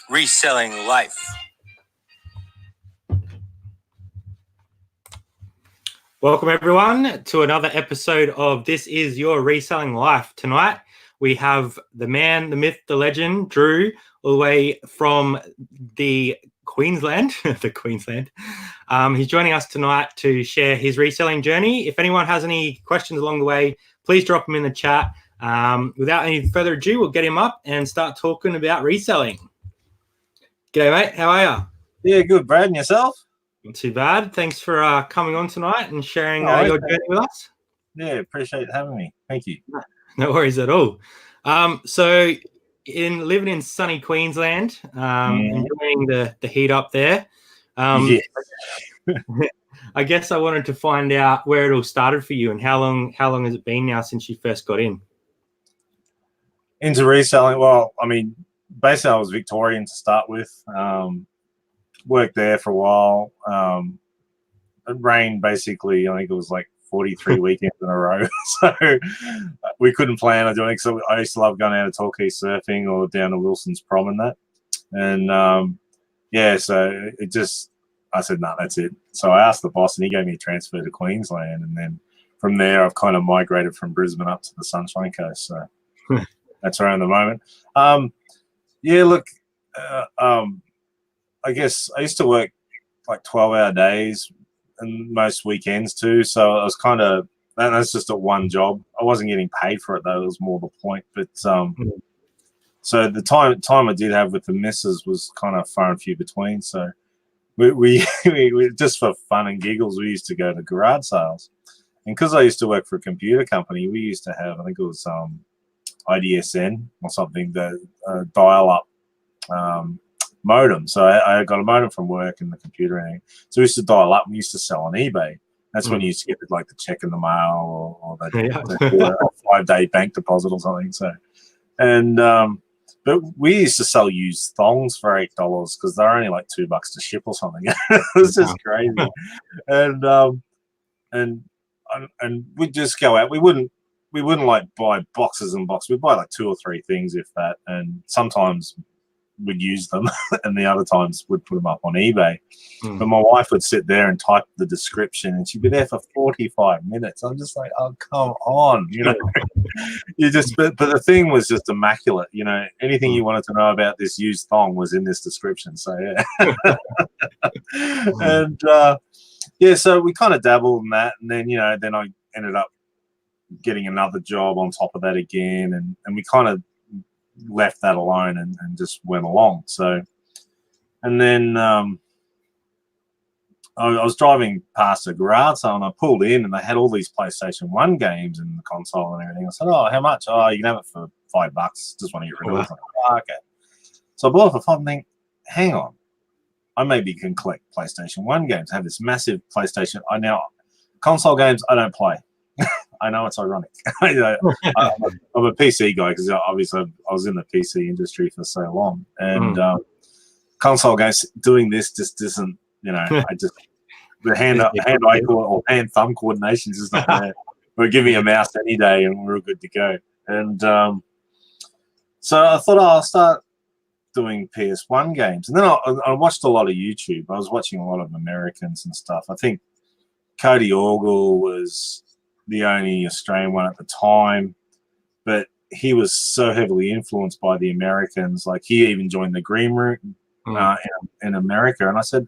Reselling Life. Welcome everyone to another episode of This Is Your Reselling Life. Tonight we have the man, the myth, the legend, Drew, all the way from the Queensland. He's joining us tonight to share his reselling journey. If anyone has any questions along the way, please drop them in the chat. Without any further ado, we'll get him up and start talking about reselling. G'day, mate. How are you? Yeah, good, Brad. And yourself? Not too bad. Thanks for coming on tonight and sharing your journey with us. Yeah, appreciate having me. Thank you. No worries at all. So, living in sunny Queensland, enjoying the heat up there. Yeah. I guess I wanted to find out where it all started for you and how long has it been now since you first got into reselling. Well, I mean, basically, I was Victorian to start with. Worked there for a while. It rained basically, I think it was like 43 weekends in a row. So we couldn't plan on doing it. So I used to love going out to Torquay surfing or down to Wilson's Prom and that. And so it just, I said, no, that's it. So I asked the boss and he gave me a transfer to Queensland. And then from there, I've kind of migrated from Brisbane up to the Sunshine Coast. So that's around the moment. I guess I used to work like 12-hour days and most weekends too. So I was kind of, that's just a one job. I wasn't getting paid for it though. It was more the point. But so the time I did have with the missus was kind of far and few between. So we just for fun and giggles, we used to go to garage sales. And because I used to work for a computer company, we used to have, I think it was IDSN or something, the dial-up modem. So I got a modem from work and the computer and everything. So we used to dial up and we used to sell on eBay. That's when you used to get like the check in the mail or the 5-day bank deposit or something. So, and but we used to sell used thongs for $8 because they're only like $2 to ship or something. It was just crazy. And we'd just go out. We wouldn't like buy boxes and boxes. We'd buy like 2 or 3 things, if that. And sometimes we'd use them and the other times we'd put them up on eBay. But my wife would sit there and type the description and she'd be there for 45 minutes. I'm just like, oh, come on, you know. But the thing was just immaculate, you know. Anything you wanted to know about this used thong was in this description. So yeah. And so we kind of dabbled in that, and then I ended up getting another job on top of that again, and we kind of left that alone and just went along. So, and then I was driving past a garage sale and I pulled in and they had all these PlayStation 1 games in the console and everything. I said, oh, how much? Oh, you can have it for $5. Just want to get rid of it. Oh, okay. So I bought it for $5 and think, hang on, I maybe can collect PlayStation 1 games. I have this massive PlayStation. Console games I don't play. I know it's ironic. I'm a PC guy because obviously I was in the PC industry for so long, and console games doing this just isn't, I just the hand-eye or hand-thumb coordination is just not there. But give me a mouse any day and we're good to go. And so I thought I'll start doing PS1 games, and then I watched a lot of YouTube. I was watching a lot of Americans and stuff. I think Cody Orgel was the only Australian one at the time, but he was so heavily influenced by the Americans. Like he even joined the Green Room in America. And I said,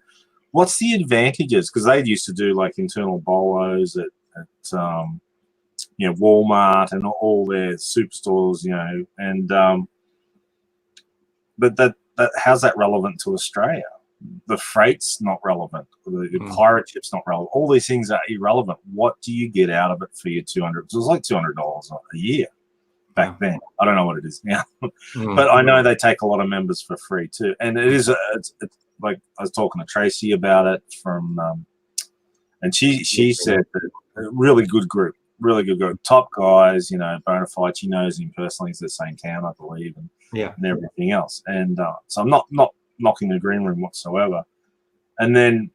what's the advantages? Because they used to do like internal bolos at Walmart and all their superstores, and but that how's that relevant to Australia? The freight's not relevant. The pirate ship's not relevant. All these things are irrelevant. What do you get out of it for your $200? It was like $200 a year back then. I don't know what it is now, but I know they take a lot of members for free too. And it is it's like I was talking to Tracy about it and she said that a really good group, top guys, bona fide. She knows him personally. He's the same town, I believe, and everything else. And so I'm not knocking the Green Room whatsoever. And then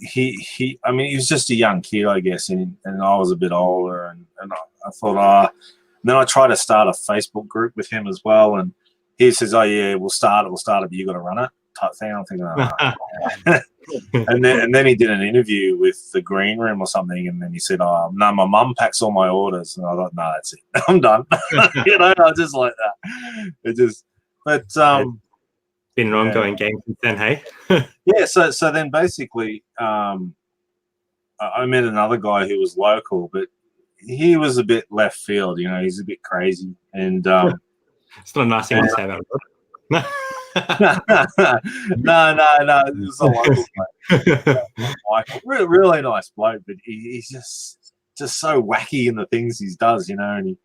he was just a young kid, I guess, and I was a bit older, and I thought, then I tried to start a Facebook group with him as well, and he says, "Oh yeah, we'll start it, but you got to run it," type thing. I'm thinking, oh. and then he did an interview with the green room or something, and then he said, "Oh no, my mum packs all my orders," and I thought, "No, that's it, I'm done." I just like that. It just, but been an ongoing game since then, hey? Yeah. So then basically, I met another guy who was local, but he was a bit left field. He's a bit crazy, and it's not a nice thing to say about it. No. It was a local bloke. Michael, really nice bloke, but he's just so wacky in the things he does, and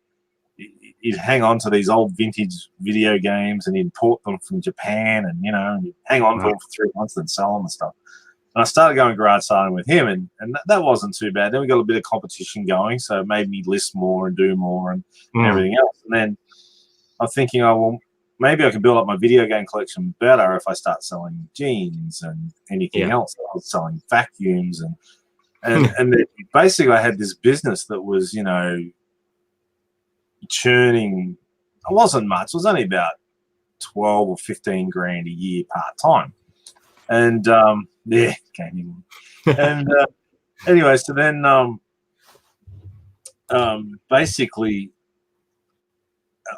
he'd hang on to these old vintage video games and import them from Japan, and and he'd hang on to them for 3 months and sell them and stuff. And I started going garage selling with him, and that wasn't too bad. Then we got a bit of competition going, so it made me list more and do more and everything else. And then I'm thinking, oh, well, maybe I can build up my video game collection better if I start selling jeans and anything else. I was selling vacuums and then basically I had this business that was, churning. It wasn't much. It was only about 12 or 15 grand a year part time. And can't even. And anyway, so then basically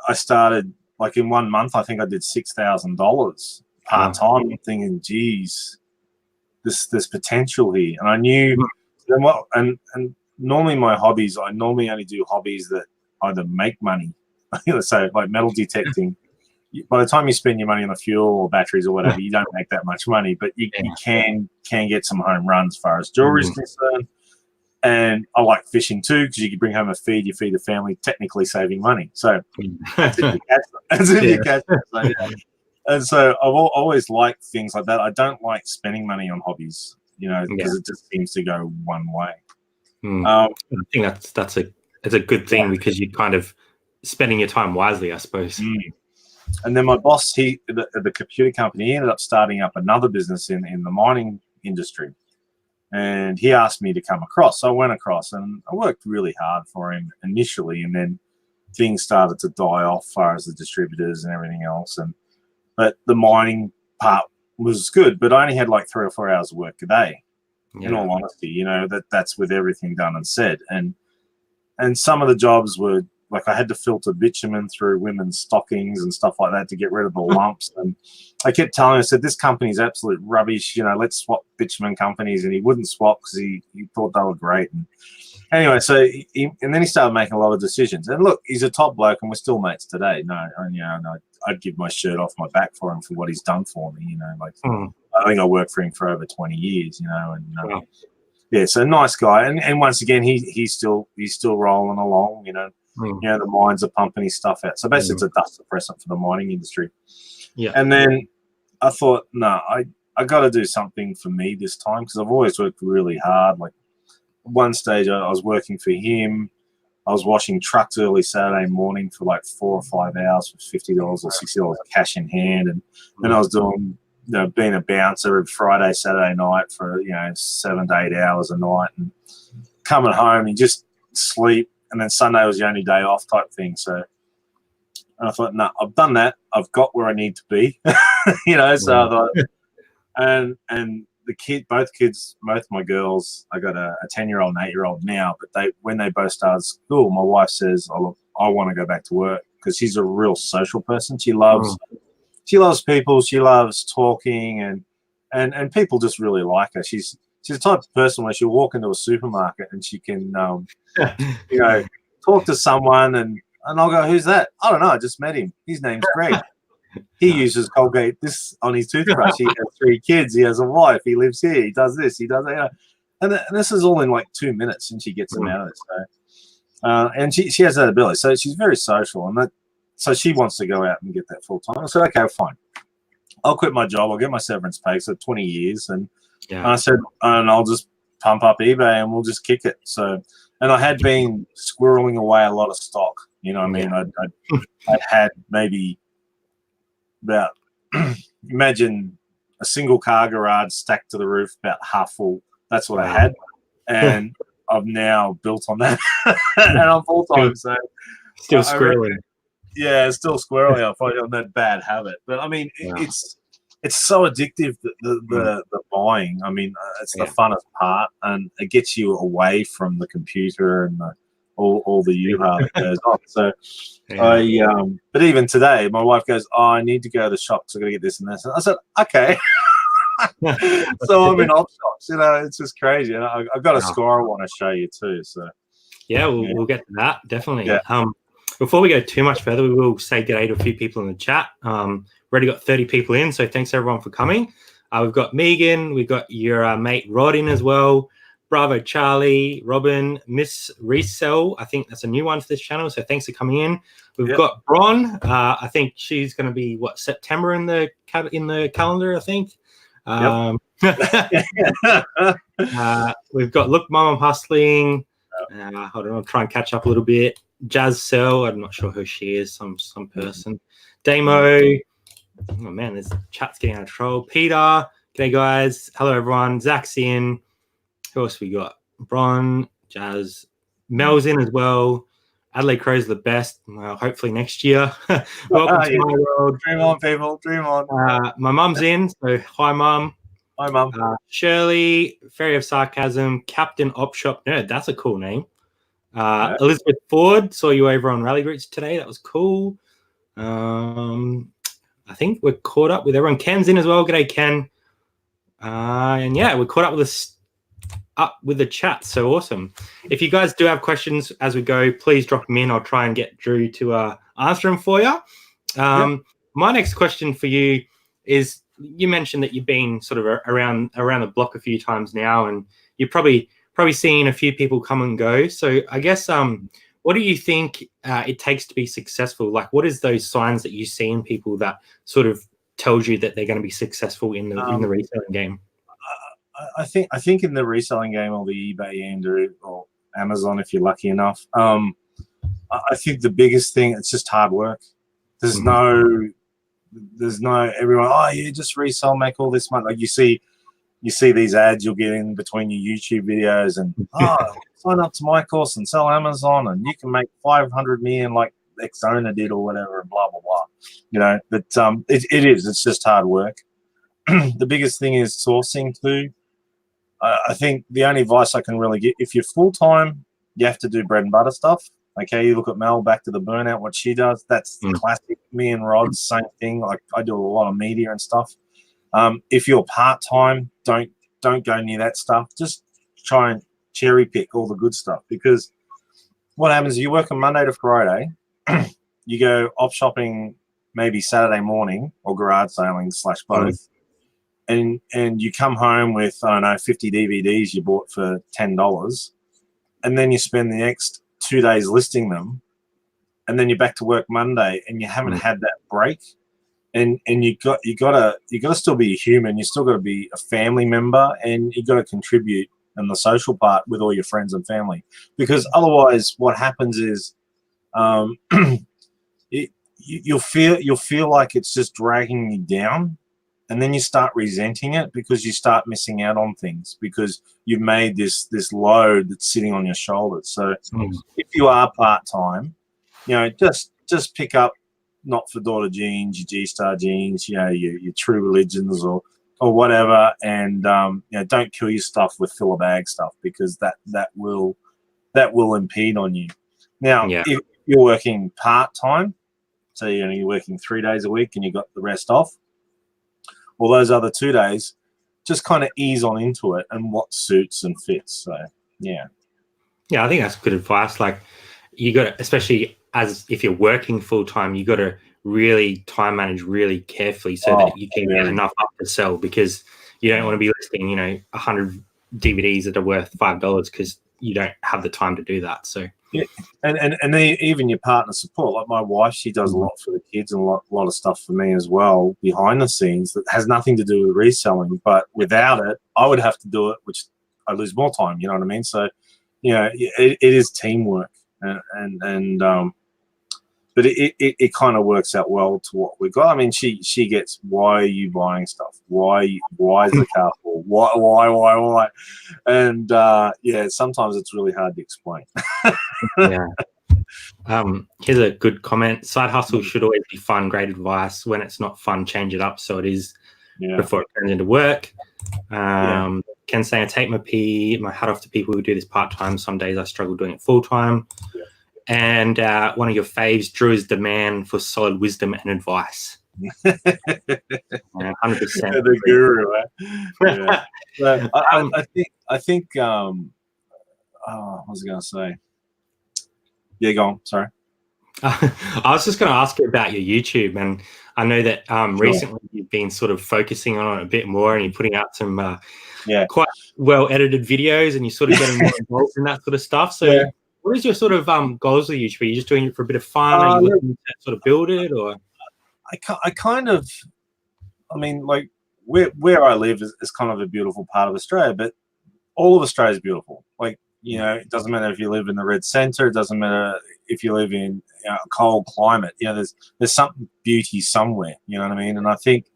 I started, like, in 1 month, I think I did $6,000 part time. I'm thinking, geez, there's potential here. And I knew then what. And normally my hobbies, I normally only do hobbies that either make money, so like metal detecting. By the time you spend your money on the fuel or batteries or whatever, you don't make that much money, but you can get some home runs as far as jewelry is concerned. And I like fishing too, because you can bring home a feed, you feed the family, technically saving money. So that's if you catch it. And so I've always liked things like that. I don't like spending money on hobbies, because it just seems to go one way. I think that's a good thing, because you're kind of spending your time wisely, I suppose. And then my boss, the computer company, he ended up starting up another business in the mining industry. And he asked me to come across. So I went across, and I worked really hard for him initially, and then things started to die off as far as the distributors and everything else. But the mining part was good, but I only had like 3 or 4 hours of work a day. In all honesty, that's with everything done and said. And some of the jobs were, like, I had to filter bitumen through women's stockings and stuff like that to get rid of the lumps. And I kept telling him, I said, this company's absolute rubbish. Let's swap bitumen companies. And he wouldn't swap because he thought they were great. And anyway, so and then he started making a lot of decisions. And look, he's a top bloke, and we're still mates today. I'd give my shirt off my back for him for what he's done for me. I think I worked for him for over 20 years. So nice guy. And once again, he's still rolling along. The mines are pumping his stuff out. So basically, it's a dust suppressant for the mining industry. Yeah. And then I thought, no, I got to do something for me this time, because I've always worked really hard. Like, one stage, I was working for him. I was washing trucks early Saturday morning for like 4 or 5 hours for $50 or $60 cash in hand, and then I was doing, being a bouncer every Friday, Saturday night for 7 to 8 hours a night, and coming home and just sleep. And then Sunday was the only day off type thing. So I thought, no, I've done that. I've got where I need to be, So I thought, and both my girls, I got a 10-year-old and 8-year-old now, but when they both started school, my wife says, oh, look, I want to go back to work, because she's a real social person. She loves people. She loves talking, and people just really like her. She's the type of person where she'll walk into a supermarket and she can, talk to someone, and I'll go, who's that? I don't know. I just met him. His name's Greg. He uses Colgate this on his toothbrush. He has 3 kids. He has a wife. He lives here. He does this. He does that. And this is all in like 2 minutes, and she gets them out of it. So, and she has that ability. So she's very social, and so she wants to go out and get that full time. I said, okay, fine. I'll quit my job. I'll get my severance pay. So 20 years. And I said, and I'll just pump up eBay and we'll just kick it. So, and I had been squirreling away a lot of stock. I mean, I had maybe about, imagine a single car garage stacked to the roof, about half full. That's what I had. And I've now built on that. And I'm full time. So still squirreling. Yeah, it's still squirrely. I find on that bad habit, but I mean, it's so addictive. The buying. I mean, it's the funnest part, and it gets you away from the computer and all the yoo-ha that goes on. So, but even today, my wife goes, "Oh, I need to go to the shops. I'm gonna get this and this." And I said, "Okay." So I'm in op shops. You know, it's just crazy. And I've got a score I want to show you too. So yeah, we'll get to that definitely. Yeah. Before we go too much further, we will say g'day to a few people in the chat. Already got 30 people in, so thanks everyone for coming. We've got Megan, we've got your mate Rod in as well. Bravo Charlie, Robin, Miss Resell. I think that's a new one for this channel, so thanks for coming in. We've got Bron. I think she's going to be September in the calendar, I think. We've got Look Mum, I'm Hustling. Hold on, I'll try and catch up a little bit. Jazz Cell, I'm not sure who she is, some person. Damo. Oh man, this chat's getting out of control. Peter, g'day guys. Hello everyone. Zach's in. Who else we got? Bron, Jazz, Mel's in as well. Adelaide Crow's the best. Well, hopefully next year. Welcome to my world. Dream on, people. Dream on. My mum's in, so hi, mum. Hi, mum. Shirley, Fairy of Sarcasm, Captain Op Shop Nerd. That's a cool name. Elizabeth Ford, saw you over on Rally Routes today. That was cool. I think we're caught up with everyone. Ken's in as well. G'day, Ken. And yeah, we're caught up with the chat. So awesome. If you guys do have questions as we go, please drop them in. I'll try and get Drew to answer them for you. My next question for you is, you mentioned that you've been sort of around the block a few times now, and you're probably seen a few people come and go. So I guess what do you think it takes to be successful? Like, what is those signs that you see in people that sort of tells you that they're going to be successful in the reselling game? I think in the reselling game, or the eBay end, or Amazon, if you're lucky enough, I think the biggest thing, it's just hard work. There's no everyone, oh yeah, just resell, make all this money. Like you see these ads you'll get in between your YouTube videos, and sign up to my course and sell Amazon, and you can make 500 million like X owner did, or whatever, and blah blah blah. You know, but it's just hard work. The biggest thing is sourcing too. I think the only advice I can really get, if you're full time, you have to do bread and butter stuff. Okay, you look at Mel, back to the burnout, what she does. That's classic. Me and Rod, same thing. Like, I do a lot of media and stuff. If you're part time, don't go near that stuff. Just try and cherry pick all the good stuff, because what happens is you work on Monday to Friday, you go op shopping maybe Saturday morning, or garage sailing / both. And you come home with, I don't know, 50 DVDs you bought for $10, and then you spend the next 2 days listing them, and then you're back to work Monday, and you haven't had that break. And you gotta still be a human. You still got to be a family member, and you got to contribute in the social part with all your friends and family, because otherwise, what happens is, you'll feel like it's just dragging you down. And then you start resenting it, because you start missing out on things, because you've made this load that's sitting on your shoulders. So if you are part-time, you know, just pick up Not For Daughter jeans, your G-Star jeans, you know, your True Religions or whatever, and you know, don't kill your stuff with filler bag stuff, because that will impede on you. Now, if you're working part-time, so you're working 3 days a week and you got the rest off, well, those other 2 days, just kind of ease on into it and what suits and fits. So, yeah. Yeah, I think that's good advice. Like, you got to, especially as if you're working full time, you got to really time manage really carefully, so that you can get enough up to sell, because you don't want to be listing, 100 DVDs that are worth $5 because you don't have the time to do that. So. Yeah, and even your partner support, like my wife, she does a lot for the kids and a lot of stuff for me as well behind the scenes that has nothing to do with reselling. But without it, I would have to do it, which I lose more time. You know what I mean? So, it is teamwork, but it kind of works out well to what we got. I mean, she gets, why are you buying stuff? Why is the car full? Why? And sometimes it's really hard to explain. Yeah. Here's a good comment. Side hustle should always be fun. Great advice. When it's not fun, change it up so it is before it turns into work. Ken saying, I take my hat off to people who do this part-time. Some days I struggle doing it full-time. And one of your faves, Drew, is the man for solid wisdom and advice. 100%. The guru, right? Yeah. I think what was I going to say? Yeah, go on. Sorry. I was just going to ask you about your YouTube, and I know that recently you've been sort of focusing on it a bit more, and you're putting out some quite well-edited videos, and you're sort of getting more involved in that sort of stuff. So what is your sort of goals with YouTube? Are you just doing it for a bit of fun? Are you looking to sort of build it? Or I kind of, I mean, like where I live is kind of a beautiful part of Australia, but all of Australia is beautiful. Like, you know, it doesn't matter if you live in the red centre. It doesn't matter if you live in a cold climate. You know, there's some beauty somewhere. You know what I mean? And I think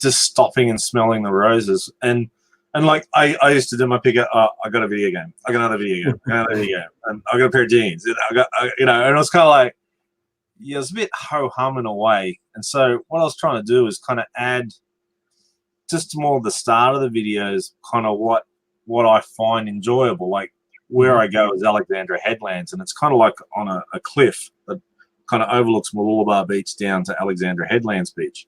just stopping and smelling the roses and like I used to do my pickup. I got a video game. I got another video game. I got another video game. And I got a pair of jeans. And you know, and it was kind of like, yeah, it's a bit ho-hum in a way. And so what I was trying to do is kind of add just more of the start of the videos, kind of what I find enjoyable. Like where I go is Alexandra Headlands, and it's kind of like on a cliff that kind of overlooks Mooloolaba Beach down to Alexandra Headlands Beach.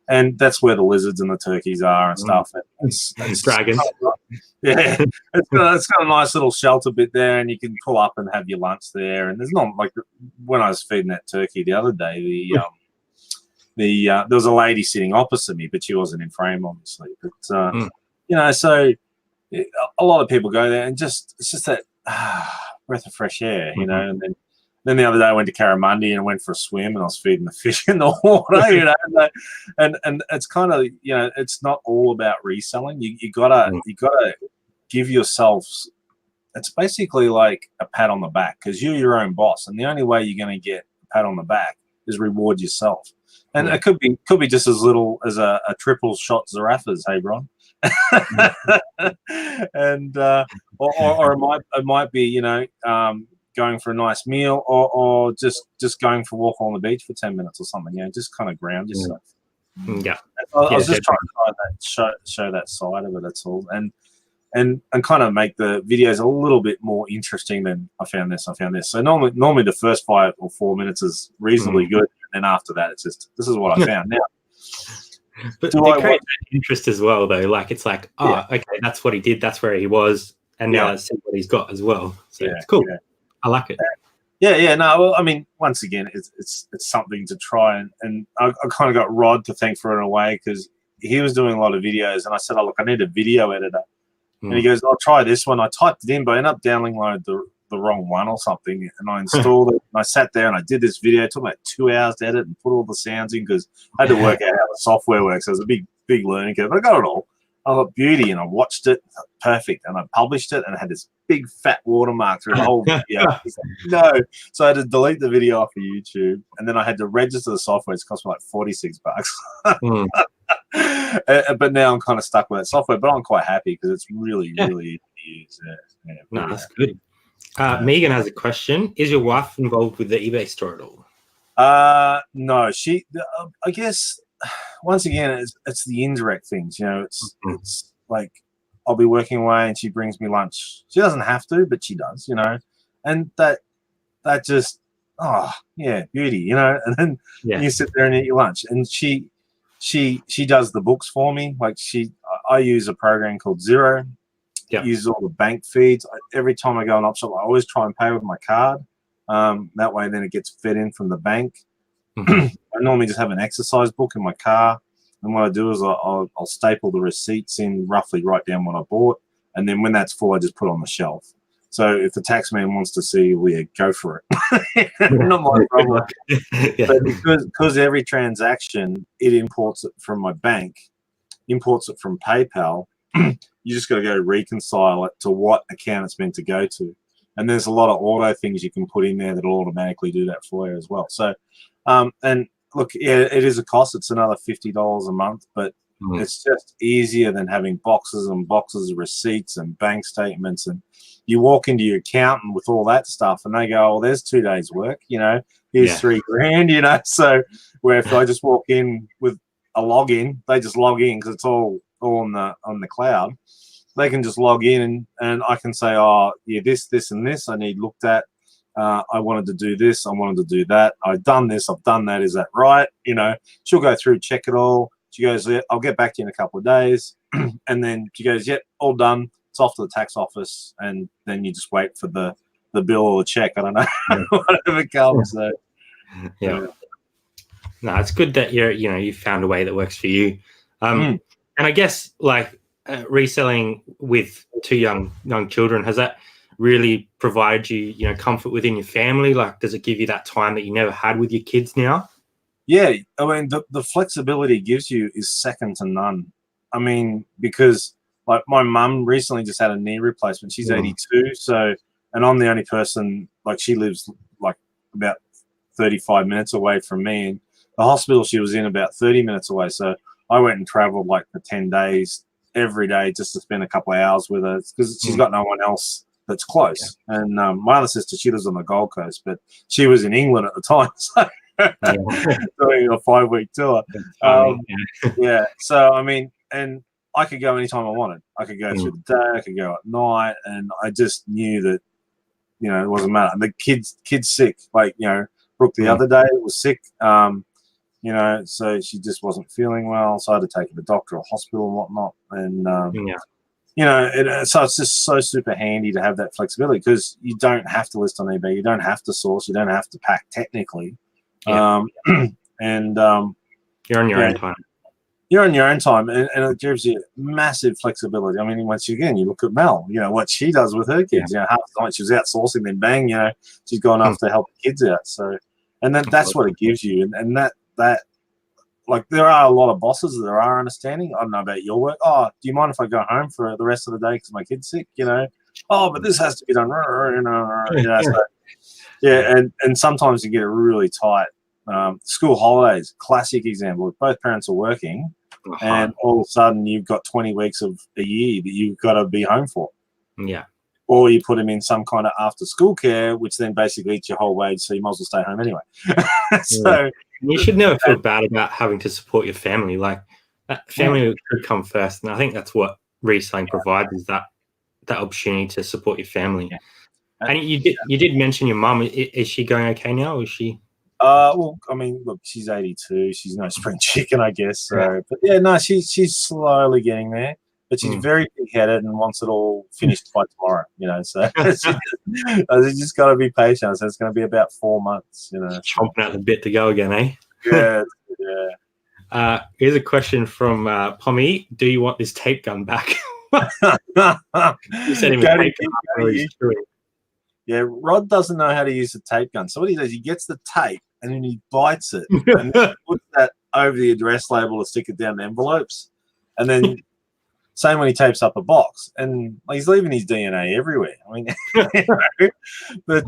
And that's where the lizards and the turkeys are and stuff. It's dragons. Yeah, it's got a nice little shelter bit there, and you can pull up and have your lunch there. And there's not like when I was feeding that turkey the other day, there was a lady sitting opposite me, but she wasn't in frame, obviously. But you know, so a lot of people go there, and it's just that breath of fresh air, you know. And then the other day I went to Carramundi and went for a swim, and I was feeding the fish in the water, you know. And it's kind of, you know, it's not all about reselling. You gotta give yourself. It's basically like a pat on the back, because you're your own boss, and the only way you're going to get a pat on the back is reward yourself. And it could be just as little as a triple shot Zarafas, hey, Bron. And or it might be, you know, going for a nice meal, or just going for a walk on the beach for 10 minutes or something. You know, just kind of ground yourself. Yeah. I was just trying to show that side of it. That's all, and kind of make the videos a little bit more interesting than I found this. So normally the first 5 or 4 minutes is reasonably good, and then after that it's just, this is what I found now. But it creates interest as well, though. Like, it's like, okay, that's what he did, that's where he was, and now let's see what he's got as well. So it's cool. Yeah. I like it. No, well, I mean, once again, it's something to try, and I kind of got Rod to thank for it in a way, because he was doing a lot of videos, and I said, look, I need a video editor. And he goes, I'll try this one. I typed it in, but I ended up downloading the wrong one or something, and I installed it, and I sat there and I did this video. It took about 2 hours to edit and put all the sounds in, because I had to work out how the software works. So it was a big learning curve, but I got it all. I got beauty, and I watched it, perfect, and I published it, and it had this big fat watermark through the whole video. No, so I had to delete the video off of YouTube, and then I had to register the software. It's cost me like $46. But now I'm kind of stuck with that software, but I'm quite happy because it's really easy to use. No, that's good. Megan has a question. Is your wife involved with the eBay store at all? No, she. I guess once again, it's the indirect things. You know, it's like I'll be working away and she brings me lunch. She doesn't have to, but she does. You know, and that just beauty. You know, and then you sit there and eat your lunch, and she does the books for me. Like I use a program called Xero. Uses all the bank feeds. Every time I go on OpShop, I always try and pay with my card. That way, then it gets fed in from the bank. I normally just have an exercise book in my car, and what I do is I'll staple the receipts in, roughly write down what I bought, and then when that's full, I just put it on the shelf. So if the tax man wants to see, go for it. Not my problem. But because every transaction, it imports it from my bank, imports it from PayPal. You just got to go reconcile it to what account it's meant to go to. And there's a lot of auto things you can put in there that'll automatically do that for you as well. So, and look, it is a cost. It's another $50 a month, but It's just easier than having boxes and boxes of receipts and bank statements. And you walk into your accountant with all that stuff and they go, oh, there's 2 days work, here's $3,000, So where if I just walk in with a login, they just log in because it's all on the cloud. They can just log in and I can say, oh, yeah, this, and this I need looked at. I wanted to do this. I wanted to do that. I've done this. I've done that. Is that right? She'll go through, check it all. She goes, yeah, I'll get back to you in a couple of days. And then she goes, yep, all done. It's off to the tax office. And then you just wait for the bill or the check. I don't know, whatever comes. So, yeah. No, it's good that you found a way that works for you. And I guess like reselling with 2 young children, has that really provide you, comfort within your family? Like, does it give you that time that you never had with your kids now? Yeah, I mean, the flexibility it gives you is second to none. I mean, because like my mum recently just had a knee replacement. She's 82, and I'm the only person, like she lives like about 35 minutes away from me, and the hospital she was in about 30 minutes away. So I went and traveled like for 10 days every day just to spend a couple of hours with her because she's got no one else that's close. And my other sister, she lives on the Gold Coast, but she was in England at the time, so doing a 5-week tour. Yeah, so I mean, and I could go anytime I wanted. I could go through the day, I could go at night, and I just knew that it wasn't matter. The kids sick, like Brooke the other day was sick, so she just wasn't feeling well, so I had to take her to the doctor or hospital and whatnot, and so it's just so super handy to have that flexibility because you don't have to list on eBay, you don't have to source, you don't have to pack technically, and you're on your own time. You're on your own time, and it gives you massive flexibility. I mean, once again, you look at Mel, what she does with her kids. Half the night she was out sourcing, then bang, she's gone off to help the kids out. So, and that's what it gives you, and that like there are a lot of bosses that are understanding. I don't know about your work. Oh, do you mind if I go home for the rest of the day because my kid's sick? Oh, but this has to be done. And sometimes you get it really tight. School holidays, classic example. If both parents are working, and all of a sudden you've got 20 weeks of a year that you've got to be home for. Yeah. Or you put them in some kind of after-school care, which then basically eats your whole wage, so you might as well stay home anyway. So you should never feel bad about having to support your family. Like that family should come first, and I think that's what reselling provides is that opportunity to support your family. Yeah. And you did mention your mum. Is she going okay now? Or is she? Well, I mean, look, she's 82. She's no spring chicken, I guess. So, but yeah, no, she's slowly getting there. But she's very big-headed and wants it all finished by tomorrow. So you just got to be patient. So it's going to be about 4 months. Chomping at the bit to go again, eh? Yeah. Here's a question from Pommy. Do you want this tape gun back? You said him a tape gun. Yeah, Rod doesn't know how to use a tape gun. So what he does, he gets the tape and then he bites it and then puts that over the address label to stick it down the envelopes. And then same when he tapes up a box. And he's leaving his DNA everywhere. I mean, but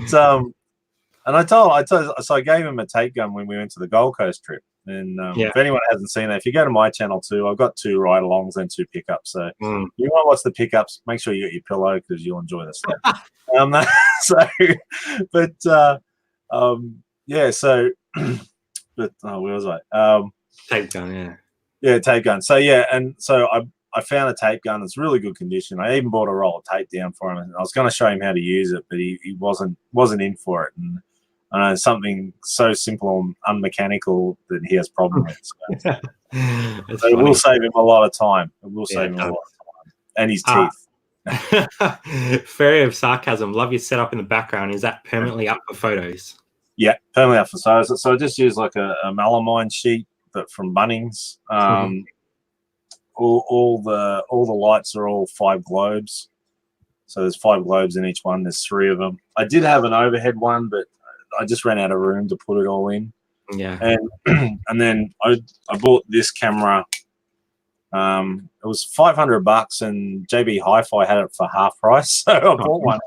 and I told, so I gave him a tape gun when we went to the Gold Coast trip. And if anyone hasn't seen that, if you go to my channel too, I've got 2 ride-alongs and 2 pickups. So you want to watch the pickups, make sure you get your pillow because you'll enjoy the stuff. Where was I? Tape gun, yeah, tape gun. So and so I found a tape gun that's really good condition. I even bought a roll of tape down for him, and I was going to show him how to use it, but he wasn't in for it. And I know something so simple and unmechanical that he has problems with. So it will save him a lot of time. It will save him a lot of time. And his teeth. Fairy of sarcasm. Love your setup in the background. Is that permanently up for photos? Yeah, permanently up for photos. So I just use like a melamine sheet from Bunnings. All the lights are all 5 globes. So there's 5 globes in each one. There's 3 of them. I did have an overhead one, but I just ran out of room to put it all in. Yeah. And then I bought this camera. It was $500 and JB Hi-Fi had it for half price. So I bought one.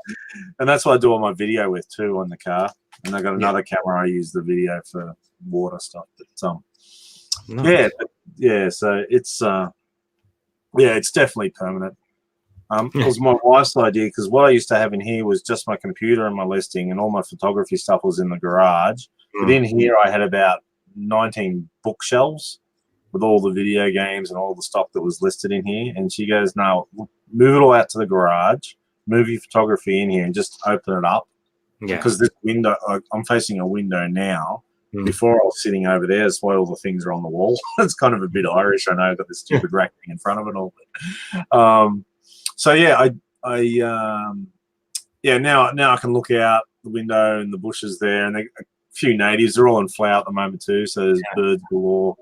And that's what I do all my video with too on the car. And I got another camera I use the video for water stuff. But Nice. So it's definitely permanent. It Yeah. was my wife's idea because what I used to have in here was just my computer and my listing, and all my photography stuff was in the garage. But in here, I had about 19 bookshelves with all the video games and all the stock that was listed in here. And she goes, "No, move it all out to the garage, move your photography in here, and just open it up." Yeah. Because this window, I'm facing a window now. Before I was sitting over there, that's why all the things are on the wall. It's kind of a bit Irish. I know, I've got this stupid rack thing in front of it all. So yeah, now I can look out the window and the bushes there, and a few natives. They're all in flower at the moment too, so there's birds galore.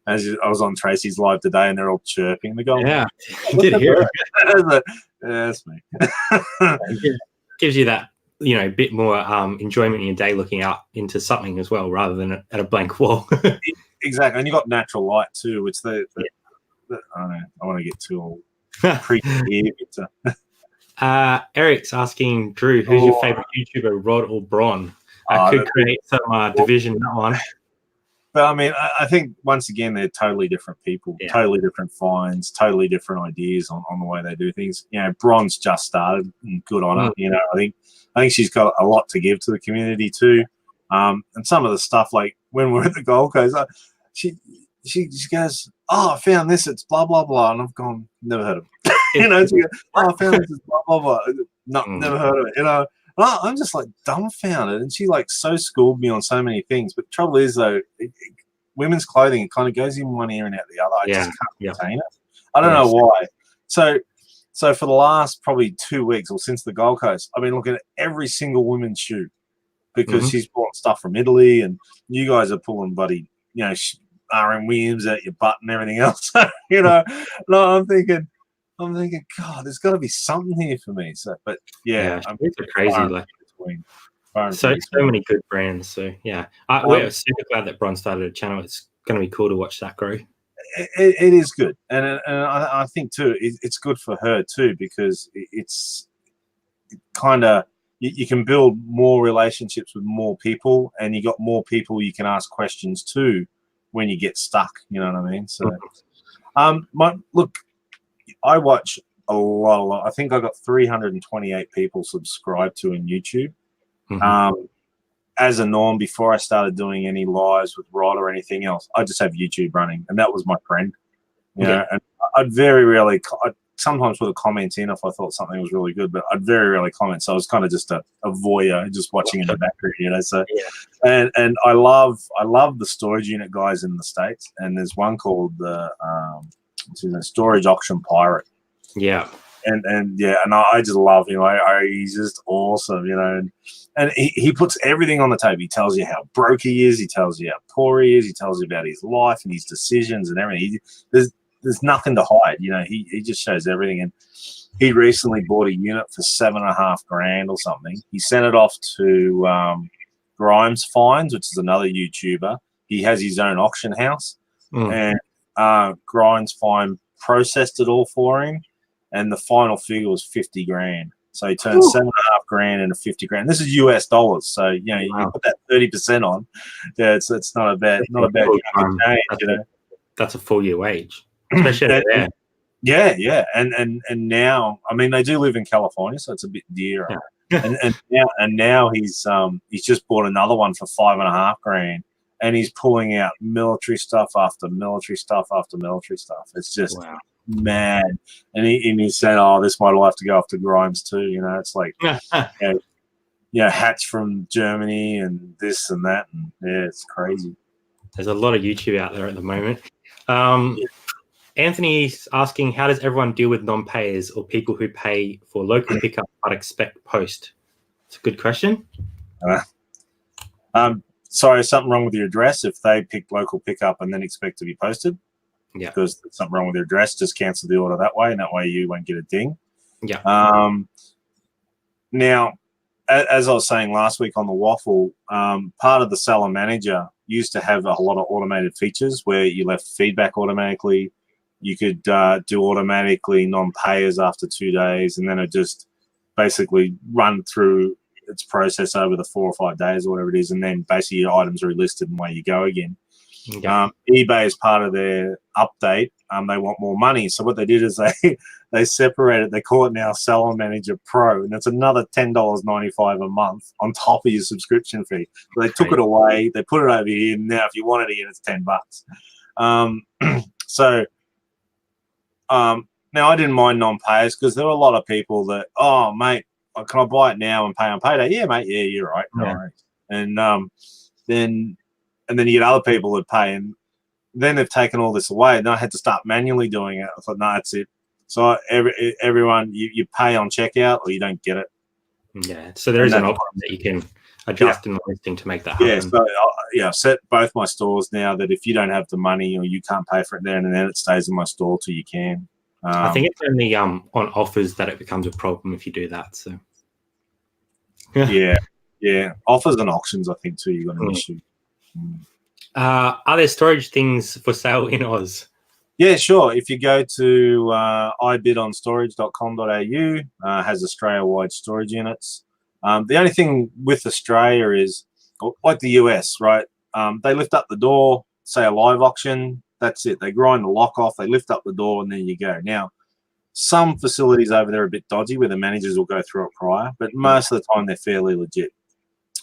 I was on Tracy's live today, and they're all chirping. They're going, "Yeah, I did hear it." Yeah, that's me. It gives you that, a bit more enjoyment in your day, looking out into something as well, rather than at a blank wall. Exactly, and you got natural light too. It's I don't know. I want to get too all creepy here. Eric's asking, Drew, who's your favorite YouTuber, Rod or Bron? I could create some division in that one. But I mean, I think once again they're totally different people, totally different finds, totally different ideas on the way they do things. Bron's just started, and good on her. I think she's got a lot to give to the community too. And some of the stuff, like when we're at the Gold Coast, she goes, "Oh, I found this. It's blah blah blah," and I've gone, "Never heard of it." She goes, "Oh, I found this. It's blah blah blah." Never heard of it. I'm just like dumbfounded, and she so schooled me on so many things. But the trouble is, though, women's clothing, it kind of goes in one ear and out the other. I just can't contain it. I don't know why. So for the last probably 2 weeks, or since the Gold Coast, I've been looking at every single women's shoe because she's bought stuff from Italy, and you guys are pulling buddy, RM Williams out your butt and everything else. No, I'm thinking, God, there's got to be something here for me. So, but I'm crazy. So many good brands. So we're super glad that Bron started a channel. It's going to be cool to watch that grow. It is good, and I think too it's good for her too, because it's kind of you can build more relationships with more people, and you got more people you can ask questions to when you get stuck. You know what I mean? So, look. I watch a lot. I think I got 328 people subscribed to in YouTube. As a norm, before I started doing any lives with Rod or anything else, I just have YouTube running, and that was my friend. And I'd very rarely. I'd sometimes put a comment in if I thought something was really good, but I'd very rarely comment. So I was kind of just a voyeur, just watching in the background, So, and I love the storage unit guys in the States, and there's one called the Storage Auction Pirate. And I just love him. He's just awesome, and he puts everything on the table. He tells you how broke he is. He tells you how poor he is. He tells you about his life and his decisions and everything. There's nothing to hide. He just shows everything. And he recently bought a unit for $7,500 or something. He sent it off to Grimes Finds, which is another YouTuber. He has his own auction house, and Grimes Find processed it all for him, and the final figure was $50,000. So he turned $7,500 into $50,000. This is US dollars, so you put that 30% on. It's not a bad change. That's a full year wage, especially there. Yeah, and now, I mean, they do live in California, so it's a bit dearer. And now he's just bought another one for $5,500. And he's pulling out military stuff after military stuff after military stuff. It's just mad. And he said, "Oh, this might all have to go off to Grimes too." It's like, hats from Germany and this and that, and it's crazy. There's a lot of YouTube out there at the moment. Anthony's asking, how does everyone deal with non-payers or people who pay for local pickup but expect post? It's a good question. Sorry, something wrong with your address if they pick local pickup and then expect to be posted? Because there's something wrong with your address, just cancel the order that way, and that way you won't get a ding. Now, as I was saying last week on the waffle, part of the seller manager used to have a lot of automated features where you left feedback automatically. You could do automatically non-payers after 2 days, and then it just basically run through its process over the 4 or 5 days or whatever it is, and then basically your items are listed and away you go again. eBay, is part of their update, they want more money. So what they did is they separated. They call it now Seller Manager Pro, and it's another $10.95 a month on top of your subscription fee. So they took it away. They put it over here. And now, if you want it again, it's $10. Now I didn't mind non-payers because there were a lot of people that, oh mate, can I buy it now and pay on payday? Yeah, mate. Yeah, you're right. No worries. And then you get other people that pay, and then they've taken all this away, and I had to start manually doing it. I thought, no, that's it. So everyone, you pay on checkout or you don't get it. Yeah. So there is an option that you can adjust in the listing to make that happen. Yeah. So I've set both my stores now that if you don't have the money or you can't pay for it there and then, it stays in my store till you can. I think it's only on offers that it becomes a problem if you do that. So. Yeah. Offers and auctions, I think too, you got an issue. Are there storage things for sale in Oz? Yeah, sure. If you go to ibidonstorage.com.au, has Australia-wide storage units. The only thing with Australia is, like the US, right? They lift up the door, say a live auction, that's it. They grind the lock off, they lift up the door, and there you go. Now, some facilities over there are a bit dodgy where the managers will go through it prior, but most of the time they're fairly legit.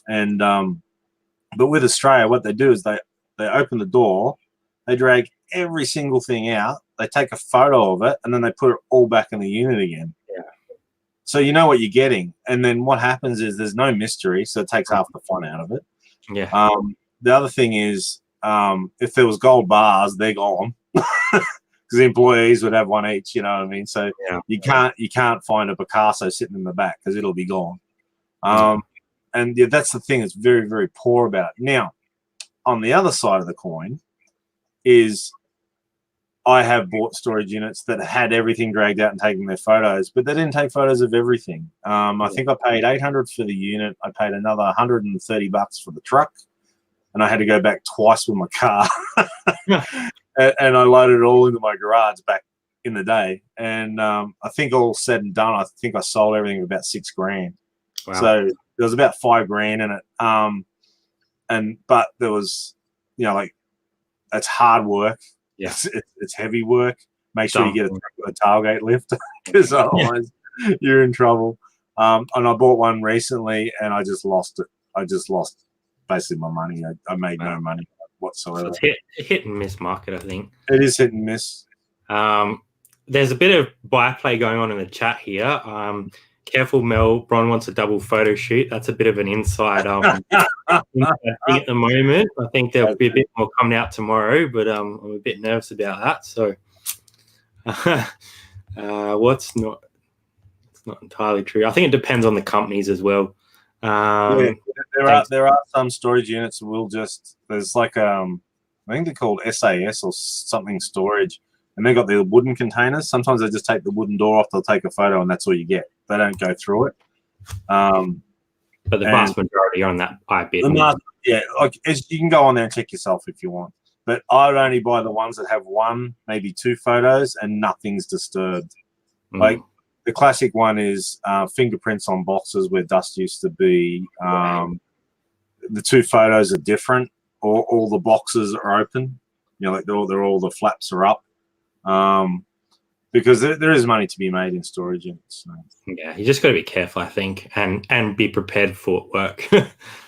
And but with Australia, what they do is they open the door, they drag every single thing out, they take a photo of it, and then they put it all back in the unit again. Yeah. So you know what you're getting. And then what happens is there's no mystery, so it takes half the fun out of it. Yeah. The other thing is, if there was gold bars, they're gone. Because the employees would have one each, you know what I mean? So you can't find a Picasso sitting in the back because it'll be gone. And that's the thing that's very, very poor about it. Now, on the other side of the coin is I have bought storage units that had everything dragged out and taken their photos, but they didn't take photos of everything. I think I paid $800 for the unit. I paid another $130 for the truck, and I had to go back twice with my car. And I loaded it all into my garage back in the day. And I think all said and done, I think I sold everything for about $6,000. Wow. So there was about $5,000 in it. But there was, like, it's hard work. Yeah. It's heavy work. Make sure you get a truck with a tailgate lift because otherwise you're in trouble. And I bought one recently and I just lost it. I just lost basically my money. I made no money whatsoever. So it's hit and miss market, I think. It is hit and miss. There's a bit of byplay going on in the chat here. Careful, Mel. Bron wants a double photo shoot. That's a bit of an inside thing at the moment. I think there'll be a bit more coming out tomorrow, but I'm a bit nervous about that. So, it's not entirely true. I think it depends on the companies as well. There are some storage units that will there's like I think they're called SAS or something storage. And they've got the wooden containers. Sometimes they just take the wooden door off, they'll take a photo, and that's all you get. They don't go through it. But the vast majority are on that iBid. You can go on there and check yourself if you want. But I would only buy the ones that have one, maybe two photos, and nothing's disturbed. Like the classic one is fingerprints on boxes where dust used to be. The two photos are different. All the boxes are open. Like they're all the flaps are up. Because there is money to be made in storage units. So. Yeah, you just got to be careful, I think, and be prepared for work.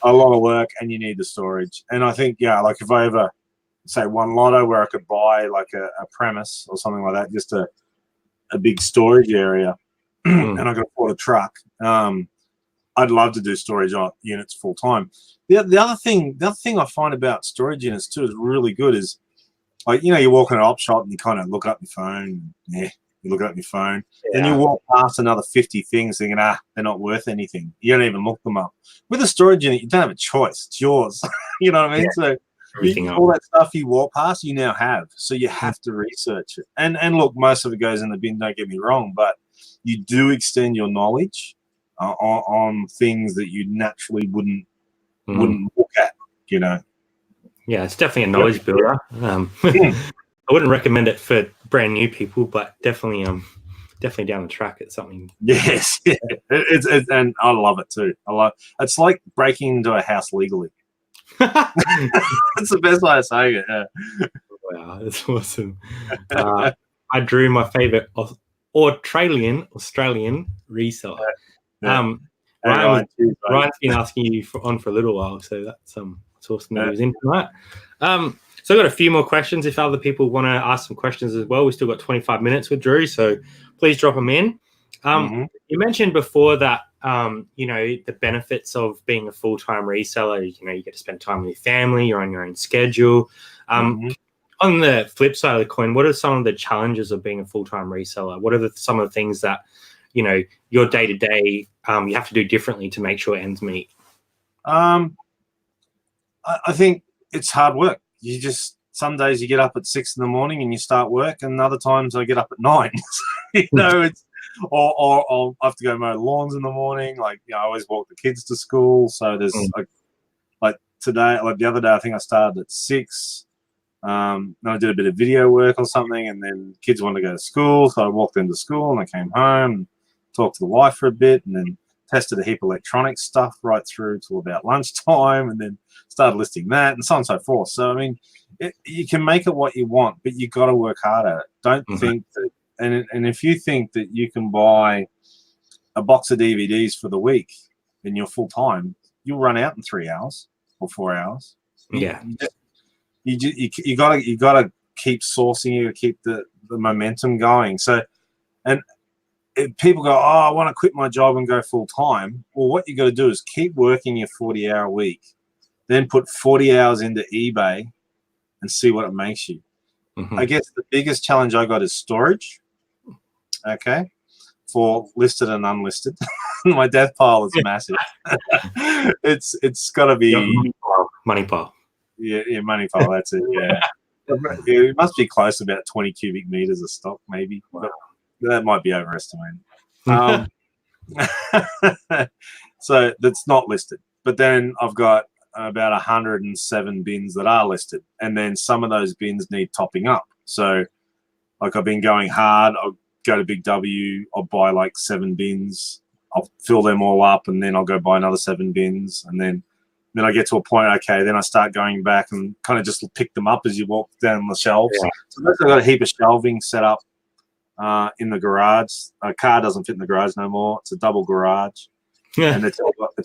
A lot of work, and you need the storage. And I think, like if I ever say won lotto where I could buy like a premise or something like that, just a big storage area, and I could afford a truck, I'd love to do storage units full time. The other thing I find about storage units too is really good is, like, you walk in an op shop and you kind of look up your phone. Yeah, you look up your phone. Yeah. Then you walk past another 50 things thinking, they're not worth anything. You don't even look them up. With a storage unit, you don't have a choice. It's yours. You know what I mean? So all that stuff you walk past, you now have. So you have to research it. And look, most of it goes in the bin, don't get me wrong, but you do extend your knowledge on things that you naturally wouldn't look at, Yeah, it's definitely a knowledge builder. I wouldn't recommend it for brand new people, but definitely down the track, it's something. Yes, it's and I love it too. It's like breaking into a house legally. That's the best way of saying it. Yeah. Wow, that's awesome. I drew my favorite Australian reseller. Yeah. Ryan's been asking you on for a little while, so that's awesome that he was in tonight. So I've got a few more questions. If other people want to ask some questions as well, we've still got 25 minutes with Drew, so please drop them in. You mentioned before that the benefits of being a full-time reseller. You get to spend time with your family. You're on your own schedule. On the flip side of the coin, what are some of the challenges of being a full-time reseller? What are some of the things that your day-to-day you have to do differently to make sure ends meet? I think it's hard work. Some days you get up at 6 a.m. and you start work, and other times I get up at 9. It's or I'll have to go mow lawns in the morning. I always walk the kids to school. So there's like today, like the other day, I think I started at 6. Then I did a bit of video work or something, and then kids wanted to go to school, so I walked into school and I came home and talked to the wife for a bit, and then tested a heap of electronic stuff right through till about lunchtime, and then started listing that, and so on and so forth. So I mean, you can make it what you want, but you got to work hard at it. Don't think that, and if you think that you can buy a box of DVDs for the week and you're full time, you'll run out in 3 hours or 4 hours. You gotta keep sourcing. You gotta keep the momentum going. So, and if people go, I want to quit my job and go full time. Well, what you got to do is keep working your 40-hour week, then put 40 hours into eBay and see what it makes you. I guess the biggest challenge I got is storage. Okay, for listed and unlisted. My death pile is massive. It's got to be money pile. Yeah, money pile. That's it. Yeah, it must be close to about 20 cubic meters of stock, maybe. But that might be overestimated. So that's not listed. But then I've got about 107 bins that are listed, and then some of those bins need topping up. So, like I've been going hard. I'll go to Big W. I'll buy like 7 bins. I'll fill them all up, and then I'll go buy another 7 bins, and then I get to a point, okay, then I start going back and kind of just pick them up as you walk down the shelves. Yeah. So I've got a heap of shelving set up in the garage. A car doesn't fit in the garage no more. It's a double garage. Yeah. And it's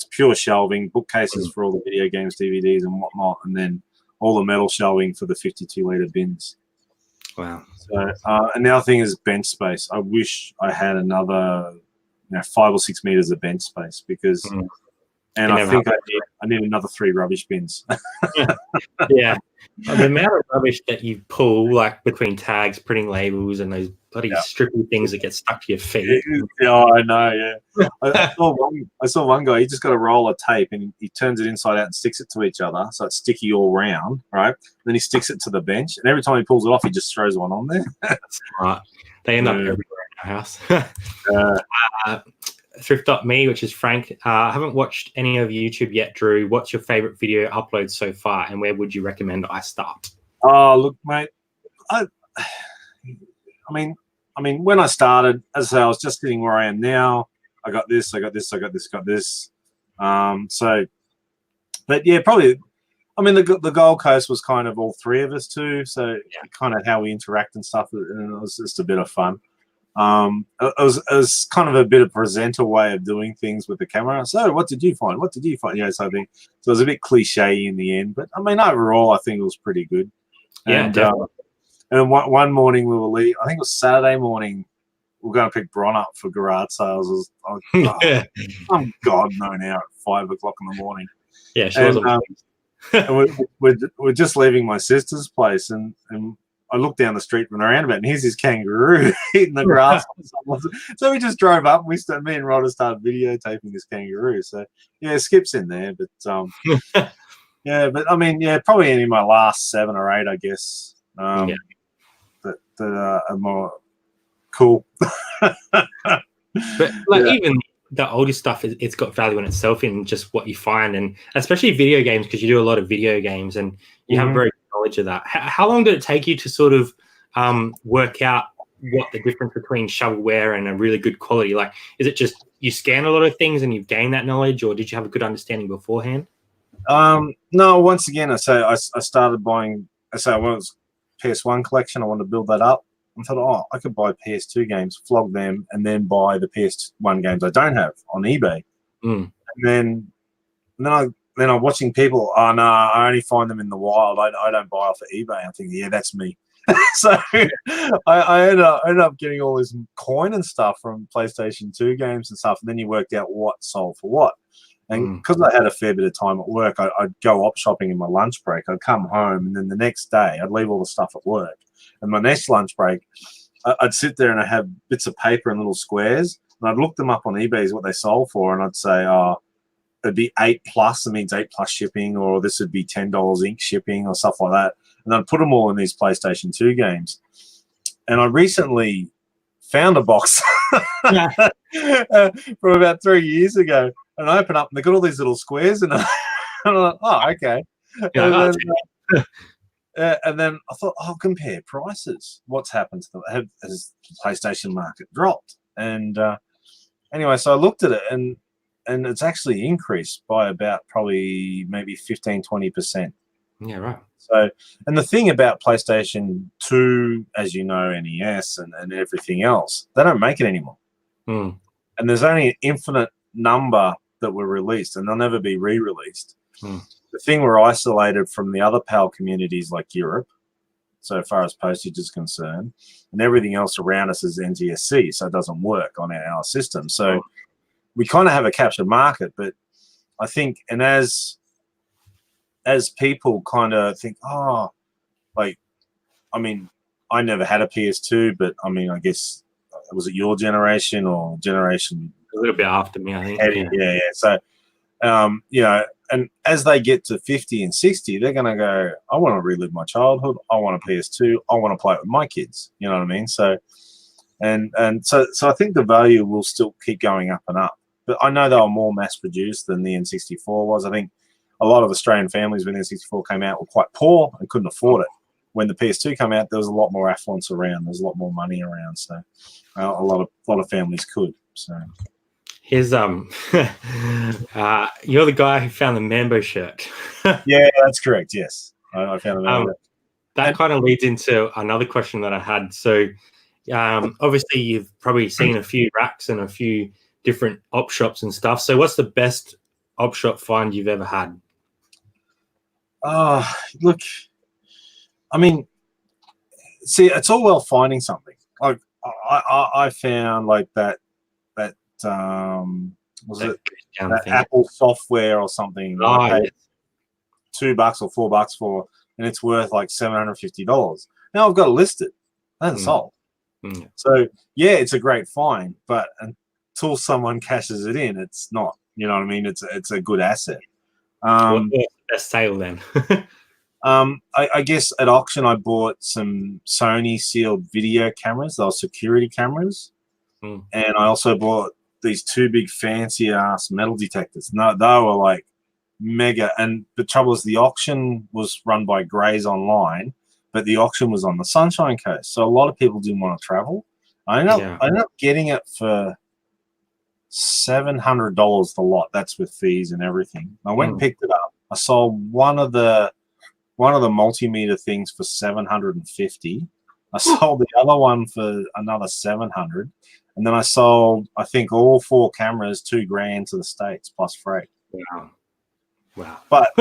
pure shelving, bookcases for all the video games, DVDs and whatnot, and then all the metal shelving for the 52-litre bins. Wow. So, and the other thing is bench space. I wish I had another 5 or 6 meters of bench space because... And I think I need another 3 rubbish bins. Yeah. The amount of rubbish that you pull, like between tags, printing labels, and those bloody strippy things that get stuck to your feet. Yeah, I know, yeah. I saw one guy, he just got a roll of tape and he turns it inside out and sticks it to each other so it's sticky all round, right? Then he sticks it to the bench, and every time he pulls it off, he just throws one on there. That's smart. They end up everywhere in our house. Thrift.me, which is Frank. I haven't watched any of YouTube yet, Drew. What's your favorite video upload so far, and where would you recommend I start? Oh, look, mate. I mean, when I started, as I say, I was just sitting where I am now. I got this. So, but yeah, probably. I mean, the Gold Coast was kind of all 3 of us too. So, kind of how we interact and stuff, and it was just a bit of fun. It was kind of a bit of presenter way of doing things with the camera. So what did you find? So I think so it was a bit cliche in the end, but I mean overall I think it was pretty good. Yeah, and one morning we were I think it was Saturday morning, we were going to pick Bron up for garage sales. I'm God known now at 5 o'clock in the morning. Yeah, sure. And we're just leaving my sister's place, and I looked down the street from the roundabout, and here's his kangaroo eating the grass. So we just drove up, and me and Rodder started videotaping this kangaroo. So yeah, Skip's in there, but yeah, but I mean, yeah, probably in my last 7 or 8, I guess. That are more cool. But even the older stuff, it's got value in itself in just what you find, and especially video games, because you do a lot of video games and you have very good knowledge of that. How long did it take you to sort of work out what the difference between shovelware and a really good quality? Like, is it just you scan a lot of things and you've gained that knowledge, or did you have a good understanding beforehand? No, once again, I started buying. I say when it was PS1 collection, I wanted to build that up. I thought, oh, I could buy PS2 games, flog them, and then buy the PS1 games I don't have on eBay. Mm. And then I'm watching people. Oh no, I only find them in the wild. I don't buy off of eBay. I'm thinking, yeah, that's me. So I ended up getting all this coin and stuff from PlayStation 2 games and stuff. And then you worked out what sold for what. And because I had a fair bit of time at work, I'd go op shopping in my lunch break. I'd come home, and then the next day I'd leave all the stuff at work. And my next lunch break, I'd sit there and I'd have bits of paper and little squares, and I'd look them up on eBay as what they sold for, and I'd say, oh, it'd be 8+, it means 8+ shipping, or this would be $10 ink shipping or stuff like that. And I'd put them all in these PlayStation 2 games. And I recently found a box from about 3 years ago, and I open up and they got all these little squares in it. And I'm like, oh, okay. Yeah, And then I thought, I'll compare prices. What's happened to them? Has the PlayStation market dropped? And anyway, so I looked at it, and it's actually increased by about probably maybe 15-20%. yeah, right. So, and the thing about PlayStation 2, as you know, NES and everything else, they don't make it anymore. Mm. And there's only an infinite number that were released, and they'll never be re-released. Mm. The thing, we're isolated from the other PAL communities like Europe, so far as postage is concerned, and everything else around us is NTSC, so it doesn't work on our system. So we kind of have a captured market, but I think, and as people kind of think, oh, like, I mean, I never had a PS2, but I mean, I guess, was it your generation or generation? A little bit after me, I think. Yeah. So, you know, and as they get to 50 and 60, they're going to go, I want to relive my childhood. I want a PS2. I want to play it with my kids. You know what I mean? So, and so I think the value will still keep going up and up. But I know they were more mass produced than the N64 was. I think a lot of Australian families when the N64 came out were quite poor and couldn't afford it. When the PS2 came out, there was a lot more affluence around. There's a lot more money around. So a lot of families could. So here's you're the guy who found the Mambo shirt. Yeah, that's correct. Yes, I found the Mambo. That kind of leads into another question that I had. So obviously you've probably seen a few racks and a few different op shops and stuff. So what's the best op shop find you've ever had? Look, I mean, see, it's all well finding something. Like I found like that was it that Apple software or something? Oh, I paid $2 or $4 for, and it's worth like $750. Now I've got it listed, and sold. So yeah, it's a great find, but until someone cashes it in, it's not. You know what I mean? It's a good asset. What's the best sale then? I guess at auction I bought some Sony sealed video cameras. They were security cameras, and I also bought these two big fancy ass metal detectors. No, they were like mega. And the trouble is, the auction was run by Grays Online, but the auction was on the Sunshine Coast, so a lot of people didn't want to travel. I ended up getting it for $700 the lot. That's with fees and everything. I went and picked it up. I sold one of the multimeter things for $750. I sold the other one for another $700, and then I sold, I think, all 4 cameras $2,000 to the States plus freight. Wow. But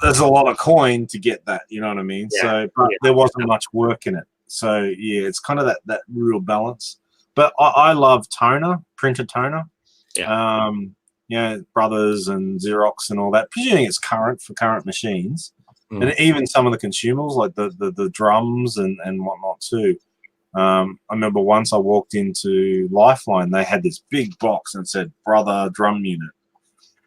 there's a lot of coin to get that. You know what I mean? Yeah. So, but there wasn't much work in it. So yeah, it's kind of that real balance. But I love toner, printer toner. Yeah. Brothers and Xerox and all that. Presuming it's current for current machines. And even some of the consumables, like the drums and whatnot too. I remember once I walked into Lifeline, they had this big box and it said Brother Drum Unit.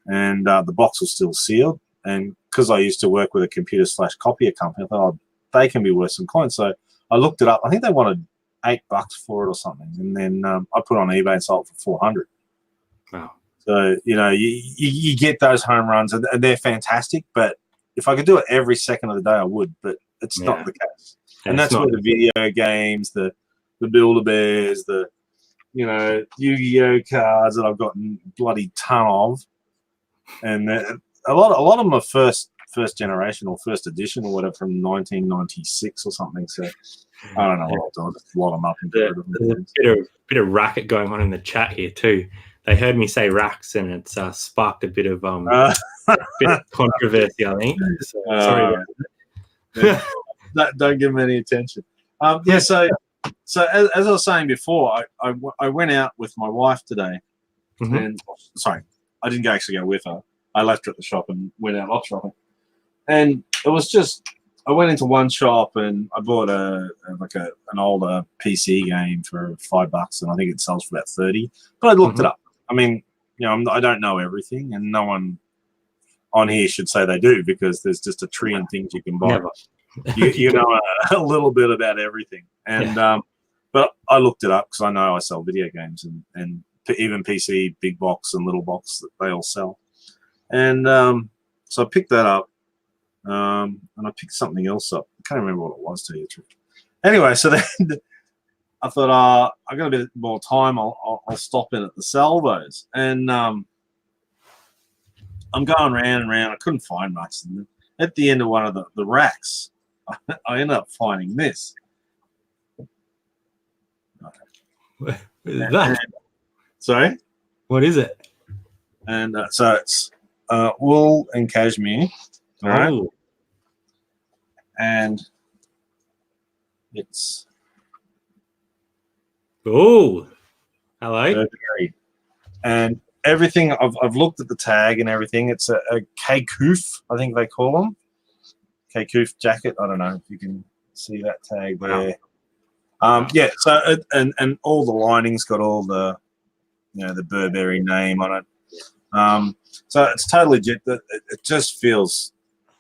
And the box was still sealed. And because I used to work with a computer/copier company, I thought, they can be worth some coins. So I looked it up. I think they wanted $8 for it or something. And then I put it on eBay and sold it for $400. Wow. So, you know, you get those home runs and they're fantastic, but if I could do it every second of the day, I would, but it's not the case. And that's where the video games, the Build-A-Bears, the, you know, Yu-Gi-Oh cards that I've got a bloody ton of, and a lot of them are first generation or first edition or whatever from 1996 or something. So I don't know what I'll do. I'll just lot them up and get rid of them. There's a bit of racket going on in the chat here too. They heard me say racks, and it's sparked a bit of controversy, I think. So, sorry about that. Don't give them any attention. Yeah. So as I was saying before, I went out with my wife today, and sorry, I didn't actually go with her. I left her at the shop and went out lot shopping, and it was just. I went into one shop and I bought an older PC game for $5, and I think it sells for about 30. But I looked it up. I mean, I don't know everything, and no one on here should say they do, because there's just a tree and things you can buy. You know a little bit about everything, and but I looked it up because I know I sell video games and even PC, big box and little box, that they all sell, and so I picked that up. And I picked something else up. I can't remember what it was, to tell you the truth. Anyway, so then I thought, I got a bit more time. I'll stop in at the salvos, and I'm going round and round. I couldn't find much. And at the end of one of the racks, I ended up finding this. What is that? Sorry? What is it? And so it's wool and cashmere. All right. Oh. And it's hello. And everything I've looked at the tag and everything. It's a K-Koof, I think they call them. K-Koof jacket. I don't know if you can see that tag there. Yeah. So and all the linings got all the the Burberry name on it. So it's totally legit. It just feels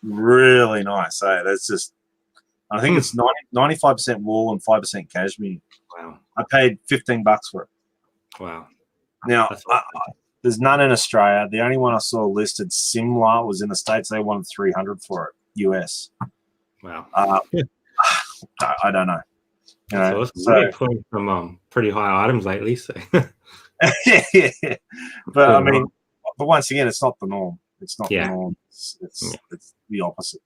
really nice. That's just, I think it's 95% wool and 5% cashmere. Wow. I paid $15 for it. Wow. Now, there's none in Australia. The only one I saw listed, Simla, was in the States. They wanted $300 for it, US. Wow. I don't know. That's awesome. We're pulling from pretty high items lately. So. yeah. But I mean, but once again, it's not the norm. It's not the norm. It's the opposite.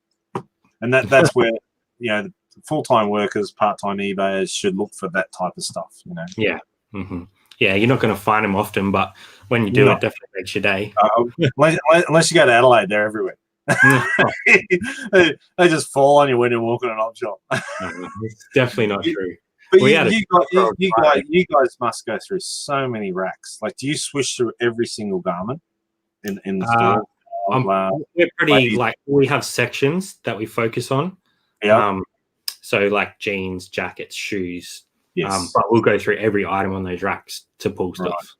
And that's where, the full-time workers, part-time eBayers should look for that type of stuff, Yeah. Mm-hmm. Yeah, you're not going to find them often, but when you do, it definitely makes your day. Unless you go to Adelaide, they're everywhere. They just fall on you when you're walking an op shop. No, it's definitely not true. But you guys must go through so many racks. Like, do you swish through every single garment in the store? We're pretty we have sections that we focus on. Yeah. So like jeans, jackets, shoes. Yes. But we'll go through every item on those racks to pull stuff.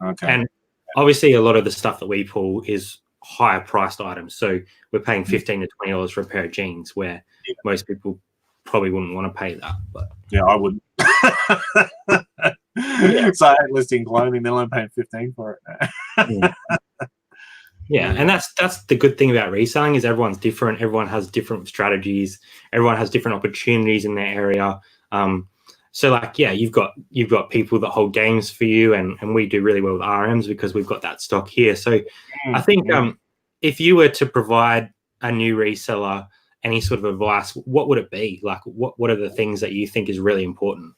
Right. Okay. And obviously, a lot of the stuff that we pull is higher priced items. So we're paying $15 to $20 for a pair of jeans, where most people probably wouldn't want to pay that. But yeah, I wouldn't. So I hate listing clothing, then I'm paying $15 for it. Yeah, and that's the good thing about reselling, is everyone's different. Everyone has different strategies. Everyone has different opportunities in their area. So you've got people that hold games for you, and we do really well with RMs because we've got that stock here. So I think if you were to provide a new reseller any sort of advice, what would it be? Like, what are the things that you think is really important?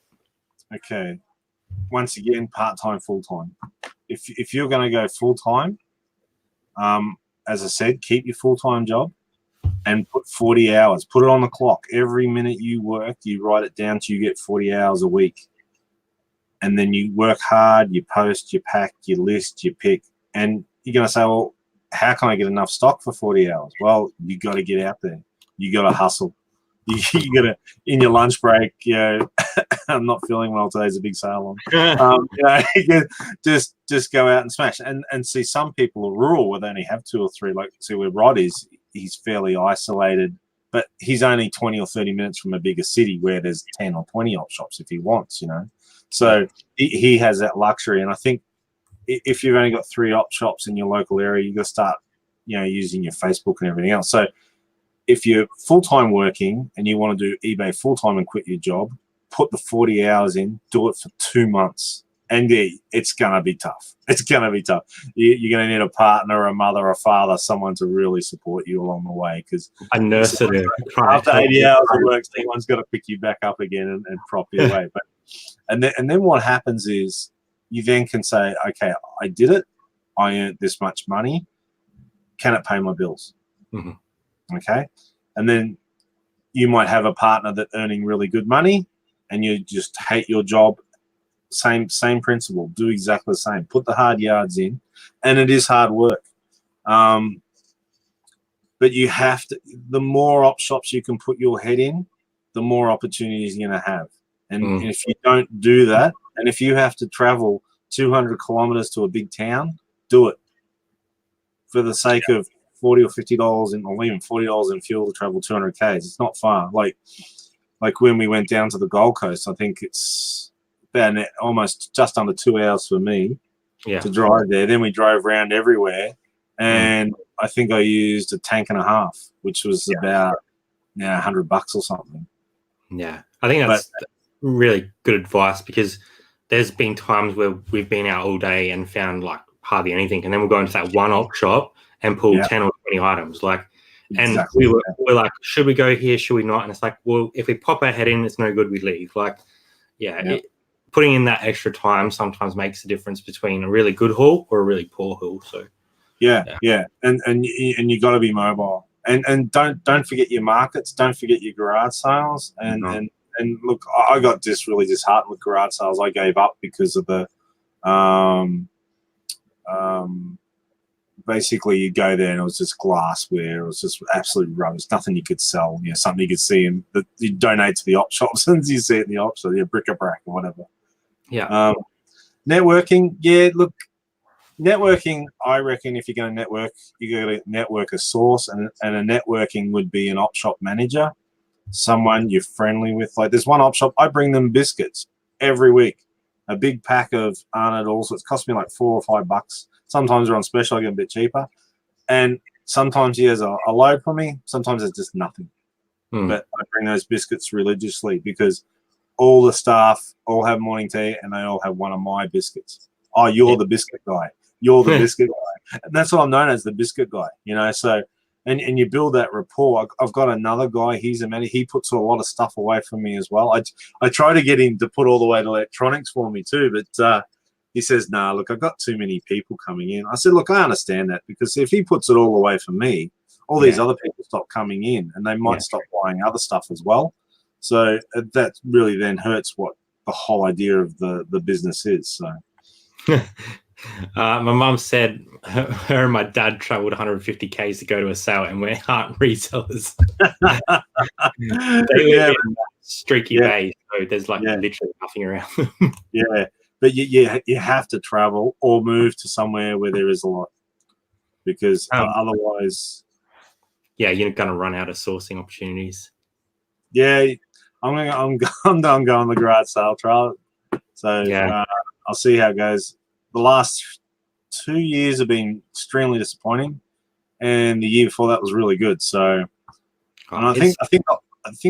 Okay. Once again, part-time, full-time. If you're going to go full-time, as I said, keep your full-time job and put 40 hours. Put it on the clock. Every minute you work, you write it down till you get 40 hours a week. And then you work hard, you post, you pack, you list, you pick. And you're going to say, well, how can I get enough stock for 40 hours? Well, you got to get out there. You got to hustle. You got to, in your lunch break, I'm not feeling well today. There's a big sale on. Just go out and smash. And see, some people are rural where they only have 2 or 3. Like, see, where Rod is, he's fairly isolated, but he's only 20 or 30 minutes from a bigger city where there's 10 or 20 op shops if he wants, So he has that luxury. And I think if you've only got 3 op shops in your local area, you've got to start, using your Facebook and everything else. So if you're full-time working and you want to do eBay full-time and quit your job, put the 40 hours in, do it for 2 months, And it's gonna be tough. It's gonna be tough. You're gonna need a partner, a mother, a father, someone to really support you along the way. Because a nurse after 80 hours of work, someone's got to pick you back up again and prop you away. But and then what happens is you then can say, okay, I did it. I earned this much money. Can it pay my bills? Mm-hmm. Okay, and then you might have a partner that's earning really good money, and you just hate your job. Same principle. Do exactly the same. Put the hard yards in, and it is hard work. But you have to. The more op shops you can put your head in, the more opportunities you're going to have. And if you don't do that, and if you have to travel 200 kilometers to a big town, do it for the sake of $40 or $50 in, or even $40 in fuel to travel 200 k's. It's not far. Like when we went down to the Gold Coast, I think it's about almost just under 2 hours for me to drive there. Then we drove around everywhere, and I think I used a tank and a half, which was about $100 or something. Yeah, I think that's really good advice, because there's been times where we've been out all day and found like hardly anything, and then we'll go into that one op shop and pull 10 or 20 items. Like, and we're like, should we go here? Should we not? And it's like, well, if we pop our head in, it's no good. We leave. Like, putting in that extra time sometimes makes the difference between a really good haul or a really poor haul. So and you got to be mobile, and don't forget your markets. Don't forget your garage sales, and look, I got really disheartened with garage sales. I gave up because of the basically you go there and it was just glassware. It was just absolute rubbish. Nothing you could sell. You know, something you could see and that you donate to the op shops, and you see it in the op shop, bric-a-brac or whatever. Yeah. Networking. Look, networking, I reckon if you're going to network, you got to network a source, and a networking would be an op shop manager, someone you're friendly with. Like there's one op shop, I bring them biscuits every week, a big pack of Arnold. Also, it costs me like $4 or $5. Sometimes they're on special, I get a bit cheaper, and sometimes he has a load for me. Sometimes it's just nothing, but I bring those biscuits religiously because all the staff all have morning tea and they all have one of my biscuits. Oh, you're the biscuit guy. You're the biscuit guy. And that's what I'm known as, the biscuit guy, you know. So, and you build that rapport. I've got another guy, he's a man, he puts a lot of stuff away from me as well. I try to get him to put all the way to electronics for me too, but he says, nah, look, I've got too many people coming in. I said, look, I understand that, because if he puts it all away for me, all these other people stop coming in, and they might stop buying other stuff as well. So that really then hurts what the whole idea of the business is. So. My mum said her and my dad travelled 150 k's to go to a sale, and we aren't resellers. They live in Streaky Bay, so there's like literally nothing around them. But you have to travel or move to somewhere where there is a lot, because otherwise, you're going to run out of sourcing opportunities. I'm done going the garage sale trial. So I'll see how it goes. The last 2 years have been extremely disappointing, and the year before that was really good. So, and I think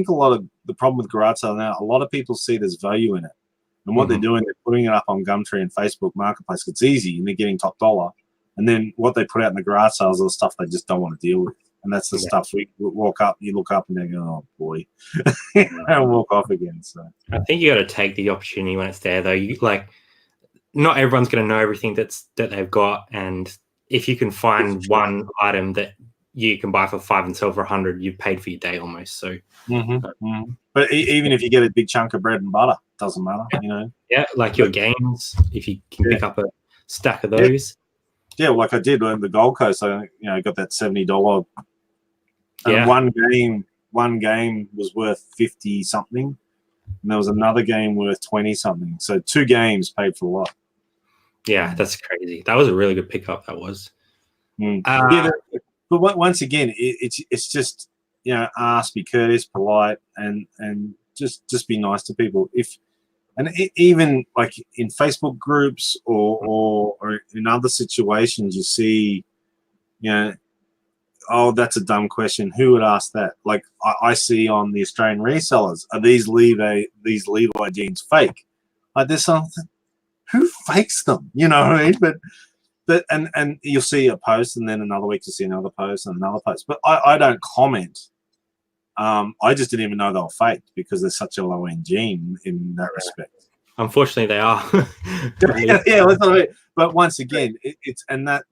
a lot of the problem with garage sale now, a lot of people see there's value in it, and what they're doing, they're putting it up on Gumtree and Facebook Marketplace. It's easy, and they're getting top dollar. And then what they put out in the garage sales are the stuff they just don't want to deal with, and that's the stuff we walk up. You look up and they go, "Oh boy," and walk off again. So I think you got to take the opportunity when it's there, though. Not everyone's going to know everything that they've got, and if you can find one item that you can buy for $5 and sell for $100, you've paid for your day almost. So, but even if you get a big chunk of bread and butter, doesn't matter, you know. Yeah, like your games, if you can pick up a stack of those. Yeah, like I did on the Gold Coast. I got that $70. And one game was worth 50 something, and there was another game worth 20 something. So 2 games paid for a lot. Yeah, that's crazy. That was a really good pickup. That was. But once again, it's just ask, be courteous, polite, and just be nice to people. Even like in Facebook groups or in other situations, you see, oh, that's a dumb question. Who would ask that? Like I see on the Australian resellers, are these Levi jeans fake? Like there's something. who fakes them? You know what I mean? But and you'll see a post, and then another week you'll see another post and another post. But I don't comment. I just didn't even know they were faked because they're such a low end gene in that respect. Unfortunately, they are. Yeah, that's what I mean. But once again,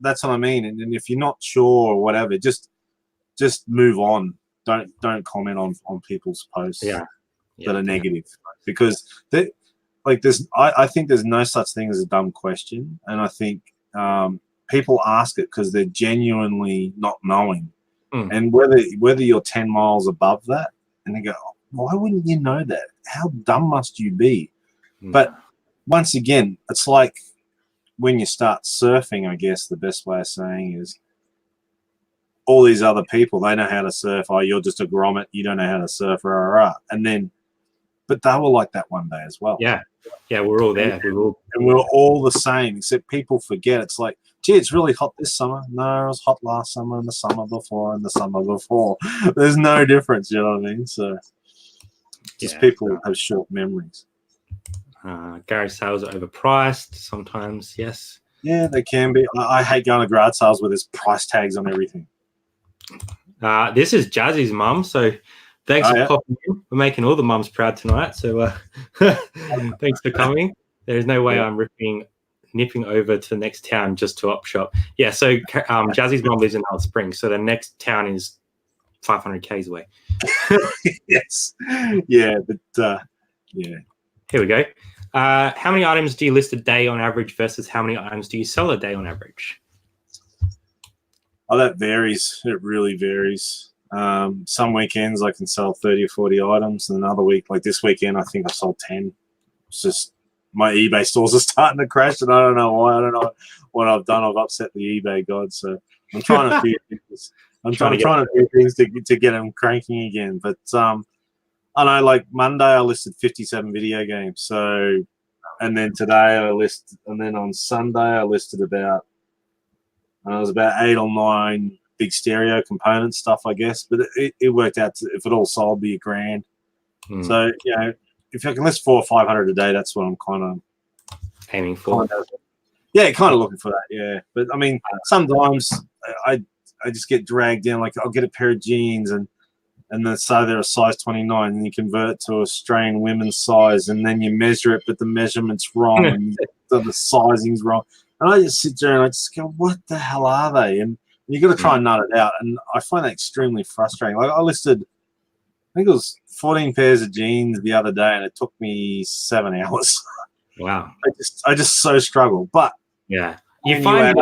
that's what I mean. And if you're not sure or whatever, just move on. Don't comment on people's posts that are negative, because I think there's no such thing as a dumb question, and I think people ask it because they're genuinely not knowing. And whether you're 10 miles above that, and they go, why wouldn't you know that? How dumb must you be? But once again, it's like when you start surfing, I guess the best way of saying is all these other people, they know how to surf. Oh, you're just a grommet. You don't know how to surf. Rah, rah, rah. And then, but they were like that one day as well. Yeah. Yeah, we're all there. And we're all the same, except people forget. It's like, gee, it's really hot this summer. No, it was hot last summer and the summer before and the summer before. There's no difference, you know what I mean? So just people have short memories. Garage sales are overpriced sometimes, yes. Yeah, they can be. I hate going to garage sales where there's price tags on everything. This is Jazzy's mum, so thanks for popping in. We're making all the mums proud tonight, so thanks for coming. There's no way I'm nipping over to the next town just to op shop. Yeah, so Jazzy's mum lives in Alice Springs, so the next town is 500 k's away. Yes. Yeah, but yeah. Here we go. How many items do you list a day on average versus how many items do you sell a day on average? Oh, that varies. It really varies. Some weekends I can sell 30 or 40 items, and another week, like this weekend, I think I sold 10. It's just my eBay stores are starting to crash, and I don't know why. I don't know what I've done. I've upset the eBay god, so I'm trying to few things. I'm trying to do things to get them cranking again. But I know, like Monday I listed 57 video games. So, and then today and then on Sunday I listed about 8 or 9 big stereo component stuff, I guess. But it worked out to, if it all sold, be $1,000. So, you know, if I can list 400 or 500 a day, that's what I'm kind of aiming for. Kind of looking for that. Yeah, but I mean, sometimes I just get dragged down. Like I'll get a pair of jeans and then say they're a size 29, and you convert it to Australian women's size, and then you measure it, but the measurement's wrong and the sizing's wrong. And I just sit there and I just go, what the hell are they? And you got to try and nut it out. And I find that extremely frustrating. Like I listed, I think it was 14 pairs of jeans the other day, and it took me 7 hours. Wow. I just so struggle. But yeah, you find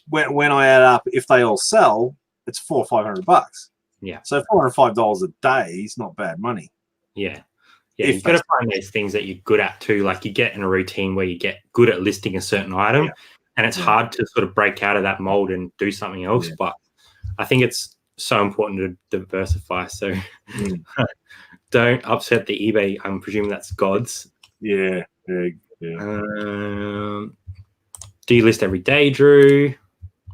when I add up, if they all sell, it's $400 or $500. Yeah. So $405 a day is not bad money. Yeah. Yeah, you've got to find those things that you're good at too. Like you get in a routine where you get good at listing a certain item, and it's hard to sort of break out of that mold and do something else. But I think it's so important to diversify. So don't upset the eBay. I'm presuming that's God's. Yeah. Do you list every day, Drew?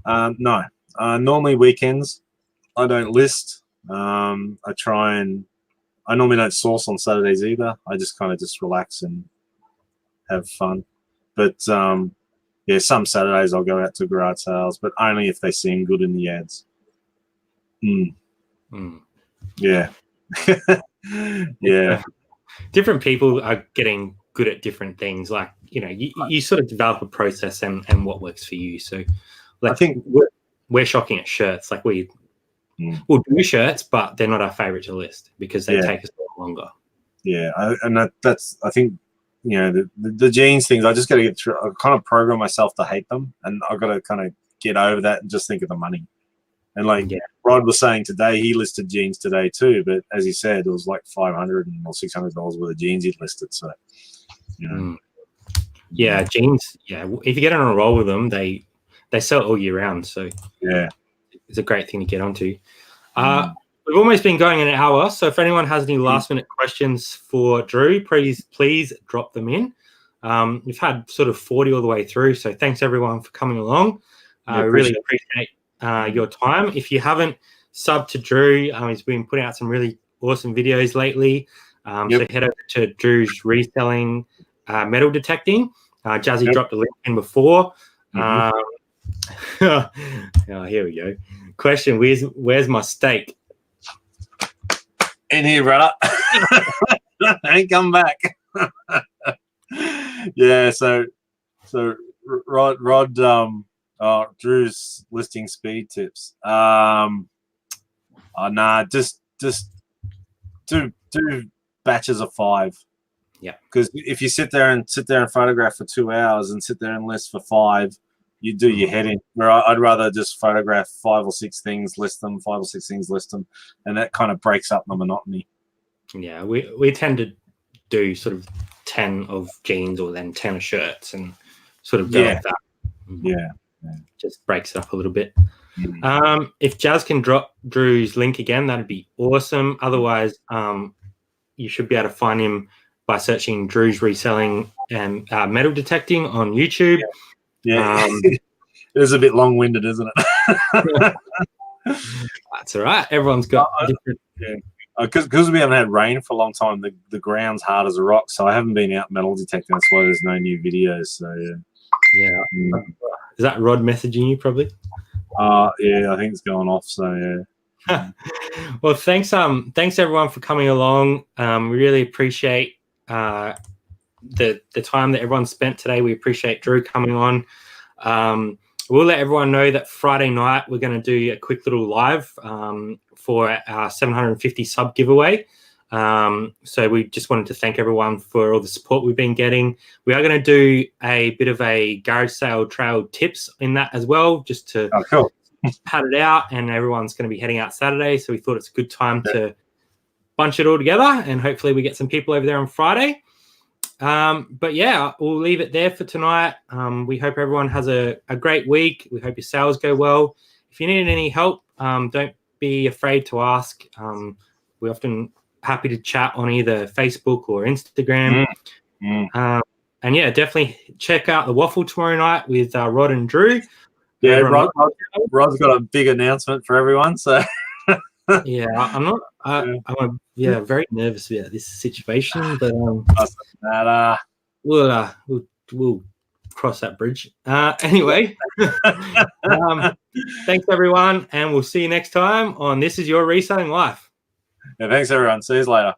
No. Normally weekends, I don't list. I normally don't source on Saturdays either. I just kind of just relax and have fun. But some Saturdays I'll go out to garage sales, but only if they seem good in the ads. Yeah. Yeah. Different people are getting good at different things. Like, you know, you sort of develop a process and what works for you. So like, I think we're shocking at shirts. Like we'll do shirts, but they're not our favorite to list because they take us a lot longer. Yeah. That's, I think, you know, the jeans things, I just got to get through. I kind of program myself to hate them, and I've got to kind of get over that and just think of the money. And like Rod was saying today, he listed jeans today too, but as he said, it was like $500 or $600 worth of jeans he'd listed. So, you know. Yeah, jeans. Yeah, if you get on a roll with them, they sell all year round. So yeah, it's a great thing to get onto. We've almost been going an hour, so if anyone has any last-minute questions for Drew, please drop them in. We've had sort of 40 all the way through, so thanks everyone for coming along. I really appreciate your time. If you haven't subbed to Drew, he's been putting out some really awesome videos lately. So head over to Drews Reselling Metal Detecting. Jazzy Yep. dropped a link in before. Mhm. Oh, here we go. Question: Where's my steak? In here, brother. Ain't come back. Yeah, so Rod Drew's listing speed tips. Just do batches of 5. Yeah. Because if you sit there and photograph for 2 hours and sit there and list for 5, you do your head in. Where I'd rather just photograph 5 or 6 things, list them, 5 or 6 things, list them, and that kind of breaks up the monotony. Yeah, we tend to do sort of 10 of jeans or then 10 of shirts and sort of go like that. Yeah. Just breaks it up a little bit. Mm. If Jazz can drop Drew's link again, that'd be awesome. Otherwise, you should be able to find him by searching Drews Reselling and Metal Detecting on YouTube. Yeah. It is a bit long-winded, isn't it? That's all right. Everyone's got different. Yeah. Because we haven't had rain for a long time, the ground's hard as a rock, so I haven't been out metal detecting. That's why there's no new videos. So yeah. Is that Rod messaging you probably? Yeah, I think it's going off. So yeah. Well, thanks everyone for coming along. We really appreciate the time that everyone spent today. We appreciate Drew coming on. We'll let everyone know that Friday night we're going to do a quick little live for our 750 sub giveaway. So we just wanted to thank everyone for all the support we've been getting. We are going to do a bit of a garage sale trail tips in that as well, just to pad it out. And everyone's going to be heading out Saturday, so we thought it's a good time to bunch it all together, and hopefully we get some people over there on Friday. But yeah, we'll leave it there for tonight. We hope everyone has a great week. We hope your sales go well. If you need any help, don't be afraid to ask. We're often happy to chat on either Facebook or Instagram. And yeah, definitely check out the waffle tomorrow night with Rod and Drew. Yeah, Rod's got a big announcement for everyone. So yeah, I'm very nervous about this situation, but we'll cross that bridge. Anyway, thanks everyone, and we'll see you next time on This Is Your Reselling Life. Yeah, thanks everyone. See you later.